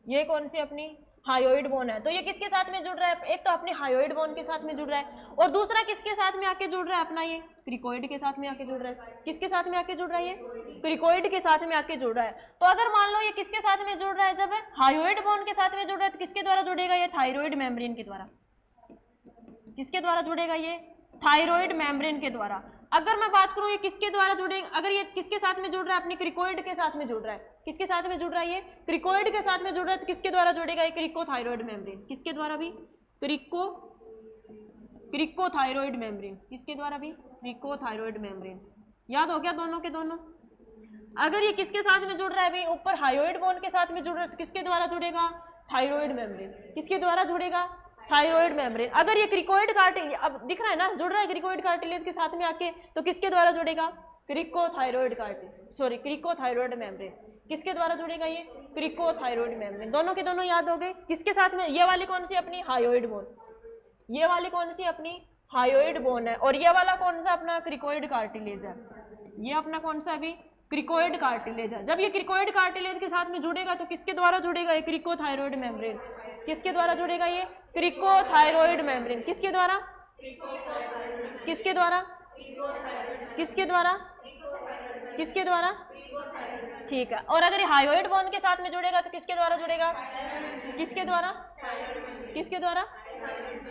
ये कौन सी अपनी हायोइड बोन है। तो ये किसके साथ में जुड़ रहा है, एक तो अपनी हायोइड बोन के साथ में जुड़ रहा है, और दूसरा किसके साथ में आके जुड़ रहा है, अपना ये क्रिकोइड के साथ में आके जुड़ रहा है। किसके साथ में आके जुड़ रहा है, ये क्रिकोइड के साथ में आके जुड़ रहा है। तो अगर मान लो ये किसके साथ में जुड़ रहा है, जब हायोइड बोन के साथ में जुड़ रहा है, तो किसके द्वारा जुड़ेगा, ये थायराइड मेम्ब्रेन के द्वारा। किसके द्वारा जुड़ेगा, ये थायराइड मेम्ब्रेन के द्वारा। अगर मैं बात करूं ये किसके द्वारा जुड़ेगा, अगर ये किसके साथ में जुड़ रहा है, अपनी क्रिकोइड के साथ में जुड़ रहा है। किसके साथ में जुड़ रहा है, ये क्रिकोइड के साथ में जुड़ रहा है, तो किसके द्वारा जुड़ेगा, ये क्रिकोथायराइड मेम्ब्रेन। किसके द्वारा भी, क्रिकोथायराइड मेम्ब्रेन। किसके द्वारा भी, क्रिकोथायराइड मेम्ब्रेन। याद हो गया दोनों के दोनों। अगर ये किसके साथ में जुड़ रहा है भाई, ऊपर हायोइड बोन के साथ में जुड़ रहा है, तो किसके द्वारा जुड़ेगा, थायराइड मेम्ब्रेन। किसके द्वारा जुड़ेगा, थायराइड मेम्ब्रेन। अगर ये क्रिकोइड कार्टिलेज, अब दिख रहा है ना, जुड़ रहा है क्रिकोइड कार्टिलेज के साथ में आके, तो किसके द्वारा जुड़ेगा, क्रिकोथायराइड कार्टिलेज, सॉरी क्रिकोथायराइड मेम्ब्रेन। किसके द्वारा जुड़ेगा, ये क्रिकोथायराइड मेम्ब्रेन। दोनों के दोनों याद हो गए। किसके साथ में, ये वाली कौन सी, अपनी हायोइड बोन, ये वाली कौन सी, अपनी हायोइड बोन है, और ये वाला कौन सा, अपना क्रिकोइड कार्टिलेज है। ये अपना कौन सा अभी, क्रिकोइड कार्टिलेज है। जब ये क्रिकोइड कार्टिलेज के साथ में जुड़ेगा, तो किसके द्वारा जुड़ेगा, ये क्रिकोथायराइड मेम्ब्रेन। किसके द्वारा जुड़ेगा, ये क्रिकोथायराइड मेम्ब्रेन। किसके द्वारा, किसके द्वारा, किसके द्वारा, किसके द्वारा, ठीक है। और अगर ये हायोइड बोन के साथ में जुड़ेगा, तो किसके द्वारा जुड़ेगा, किसके द्वारा, किसके द्वारा,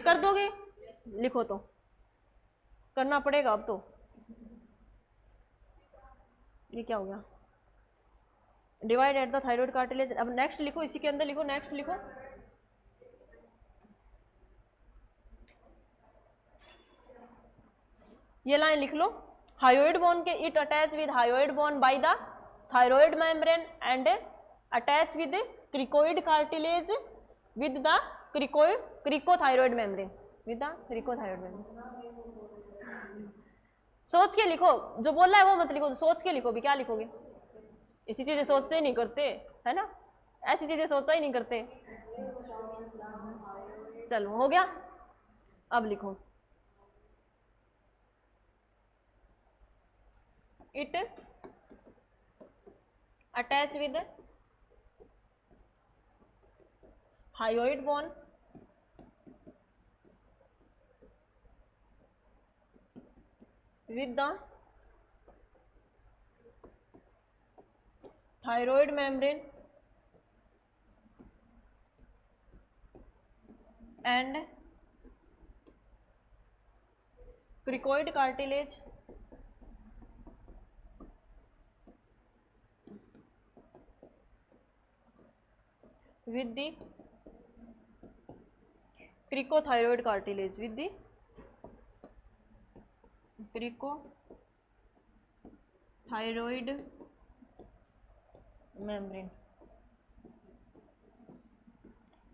कर दोगे, लिखो तो करना पड़ेगा अब तो। ये क्या हो गया, divide at the thyroid cartilage. अब नेक्स्ट लिखो, इसी के अंदर लिखो, नेक्स्ट लिखो, ये लाइन लिख लो, हायोइड बोन के it attach with hyoid borne by the thyroid membrane and attach with cricoid cartilage with the cricothyroid membrane, with the cricothyroid membrane. सोच के लिखो, जो बोल रहा है वो मत लिखो, सोच के लिखो भी, क्या लिखोगे? इसी चीजें सोचते ही नहीं करते है ना, ऐसी चीजें सोचा ही नहीं करते। चलो हो गया, अब लिखो it attach with hyoid bone with the thyroid membrane and cricoid cartilage with the cricothyroid cartilage with the cricothyroid membrane.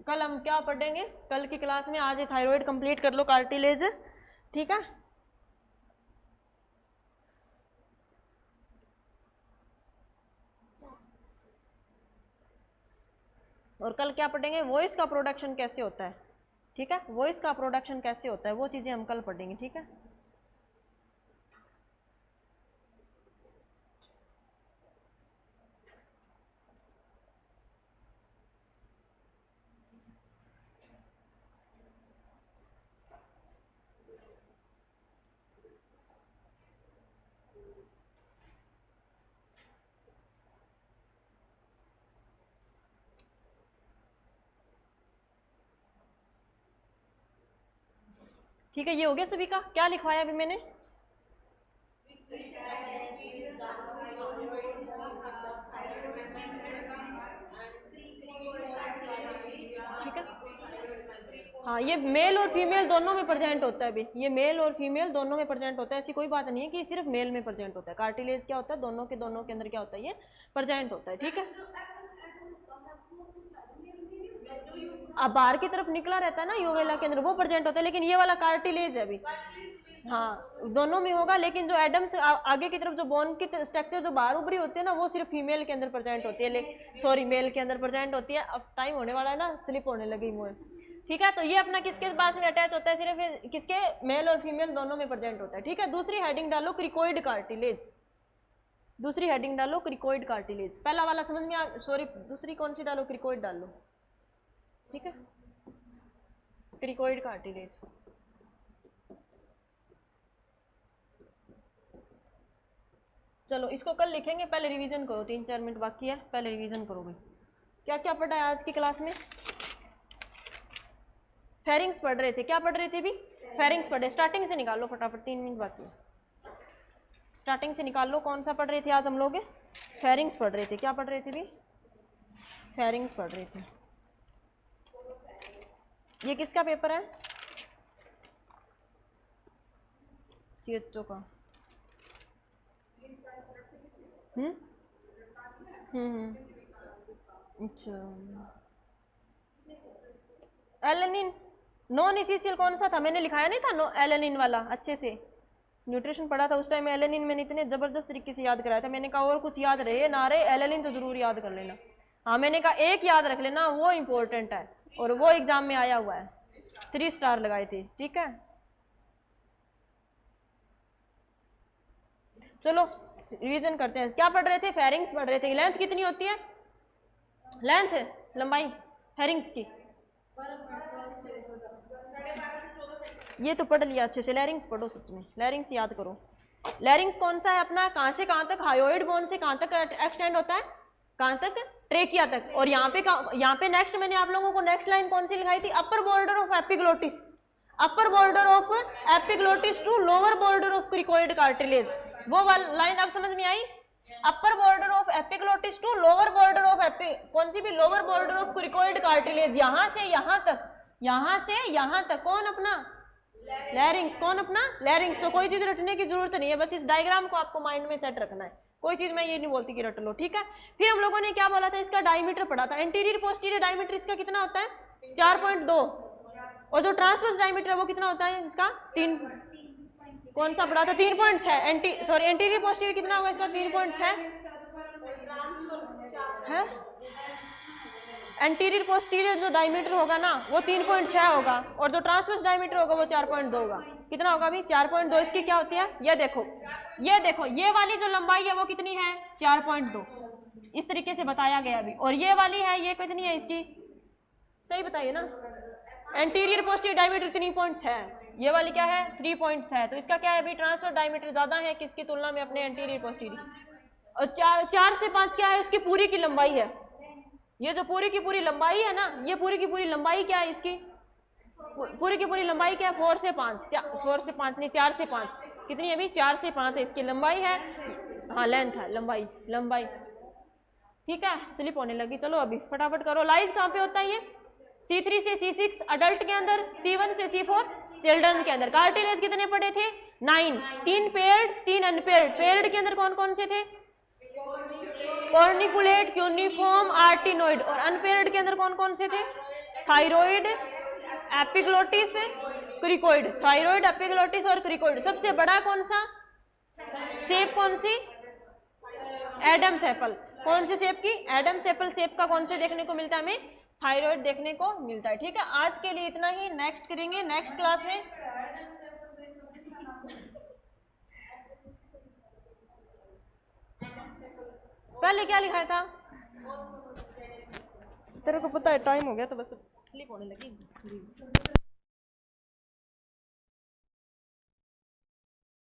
कल हम क्या पढ़ेंगे कल की क्लास में? आज ये थायराइड कंप्लीट कर लो, कार्टिलेज, ठीक है। और कल क्या पढ़ेंगे? वॉइस का प्रोडक्शन कैसे होता है, ठीक है। वॉइस का प्रोडक्शन कैसे होता है वो चीजें हम कल पढ़ेंगे, ठीक है। ठीक है, ये हो गया सभी का। क्या लिखवाया अभी मैंने? ठीक है, हाँ, ये मेल और फीमेल दोनों में प्रेजेंट होता है अभी, ये मेल और फीमेल दोनों में प्रेजेंट होता है। ऐसी कोई बात नहीं है कि सिर्फ मेल में प्रेजेंट होता है। कार्टिलेज क्या होता है? दोनों के अंदर क्या होता है? ये प्रेजेंट होता है, ठीक है। अब बाहर की तरफ निकला रहता है ना यूवेला के अंदर, वो प्रेजेंट होता है, लेकिन ये वाला कार्टिलेज है अभी। हाँ, दोनों में होगा, लेकिन जो एडम्स आगे की तरफ जो बोन की स्ट्रक्चर जो बाहर उभरी होती है ना, वो सिर्फ फीमेल के अंदर प्रेजेंट होती है, सॉरी मेल के अंदर प्रेजेंट होती है। अब टाइम होने वाला है ना, स्लिप होने लगी मुझे, ठीक है। तो ये अपना किसके पास में अटैच होता है? सिर्फ किसके? मेल और फीमेल दोनों में प्रेजेंट होता है, ठीक है। दूसरी हेडिंग डालो क्रिकोइड कार्टिलेज, दूसरी हेडिंग डालो क्रिकोइड कार्टिलेज। पहला वाला समझ में आ, सॉरी दूसरी कौन सी डालो? क्रिकोइड डालो, ठीक है, क्रिकोइड कार्टिलेज। चलो इसको कल लिखेंगे, पहले रिवीजन करो, 3-4 मिनट बाकी है, पहले रिवीजन करो भाई। क्या क्या पढ़ा है आज की क्लास में? फेरिंग्स पढ़ रहे थे, क्या पढ़ रहे थे भी? फेरिंग्स पढ़े। स्टार्टिंग से निकाल लो फटाफट, 3 मिनट बाकी है, स्टार्टिंग से निकाल लो। कौन सा पढ़ रहे थे आज हम लोग? फेरिंग्स पढ़ रहे थे। क्या पढ़ रहे थे भी? फेरिंग्स पढ़ रहे थे। ये किसका पेपर है? CHO का। अच्छा, एलेनिन नॉन इसेंशियल कौन सा था? मैंने लिखाया नहीं था एलेनिन वाला, अच्छे से न्यूट्रिशन पढ़ा था उस टाइम। एलेनिन मैंने इतने जबरदस्त तरीके से याद कराया था। मैंने कहा और कुछ याद रहे ना रहे, एलेनिन तो जरूर याद कर लेना। हाँ, मैंने कहा एक याद रख लेना, वो इंपॉर्टेंट है, और वो एग्जाम में आया हुआ है, 3 स्टार लगाए थे, ठीक है। चलो रिवीजन करते हैं। क्या पढ़ रहे थे? फेरिंग्स पढ़ रहे थे। लेंथ कितनी होती है? लेंथ, लंबाई फेरिंग्स की, ये तो पढ़ लिया अच्छे से। लैरिंग्स पढ़ो, सच में लैरिंग्स याद करो। लैरिंग्स कौन सा है अपना? कहाँ से कहाँ तक? हायोइड बोन से कहाँ तक एक्सटेंड होता है? कहाँ तक? ट्रेकिया तक। और यहाँ पे नेक्स्ट मैंने आप लोगों को नेक्स्ट लाइन कौन सी लिखाई थी? Upper border of epiglottis, upper border of epiglottis to lower border of cricoid cartilage. वो वाली लाइन अब समझ में आई? Upper border of epiglottis to lower border of कौन सी भी? Lower border of cricoid cartilage. यहाँ से यहाँ तक, यहाँ से यहाँ तक। कौन अपना? लैरिंग्स। कौन अपना? लैरिंग्स। तो कोई चीज रटने की जरूरत नहीं है, बस इस डायग्राम को आपको माइंड में सेट रखना है। कोई चीज मैं ये नहीं बोलती कि रट लो, ठीक है। फिर हम लोगों ने क्या बोला था? इसका डायमीटर पढ़ा था। एंटीरियर पोस्टीरियर डायमीटर इसका कितना होता है? 4.2। और जो ट्रांसवर्स डायमीटर है वो कितना होता है इसका? 3, कौन सा पढ़ा था? 3.6। एंटीरियर पोस्टीरियर कितना होगा इसका? 3.6 है। एंटीरियर पोस्टीरियर जो डायमीटर होगा ना वो 3.6 होगा, और जो ट्रांसवर्स डायमीटर होगा वो 4.2 होगा। कितना होगा अभी? 4.2। इसकी क्या होती है? ये देखो, ये वाली जो लंबाई है वो कितनी है? 4.2। इस तरीके से बताया गया अभी। और ये वाली है, ये कितनी है इसकी? सही बताइए ना। एंटीरियर पोस्टीरियर डायमीटर 3.6 है, ये वाली क्या है? 3.6 है। तो इसका क्या है अभी? ट्रांसवर्स डायमीटर ज्यादा है किसकी तुलना में? अपने एंटीरियर पोस्टीरियर। और 4 से 5 क्या है? इसकी पूरी की लंबाई है। ये जो पूरी की पूरी लंबाई है ना, ये पूरी की पूरी लंबाई क्या है इसकी? पूरी की पूरी लंबाई क्या है? 4 से 5 नहीं, 4 से 5। कितनी है अभी? 4 से 5 है इसकी लंबाई है। हाँ लेंथ है, लंबाई। ठीक है, स्लिप होने लगी। चलो अभी फटाफट करो। लाइज कहाँ पे होता है ये? C3 से C6 अडल्ट के अंदर, C1 से C4 चिल्ड्रन के अंदर। कार्टिलेज कितने पड़े थे? 9। 3 पेयर्ड 3 अनपेयर्ड। पेयर्ड के अंदर कौन कौन से थे? Corniculate, cuneiform, arytenoid. और अनपेयर्ड के अंदर कौन कौन से थे? Thyroid, epiglottis, cricoid. Thyroid, epiglottis और क्रिकोइड। सबसे बड़ा कौन सा शेप? कौन सी? Adam's apple. कौन से शेप की? एडम्स एप्पल शेप का कौन से देखने को मिलता है हमें? थायराइड देखने को मिलता है। ठीक है, आज के लिए इतना ही। नेक्स्ट करेंगे नेक्स्ट क्लास में। पहले क्या लिखा था? तेरे को पता है टाइम हो गया तो बस स्लिप होने लगी।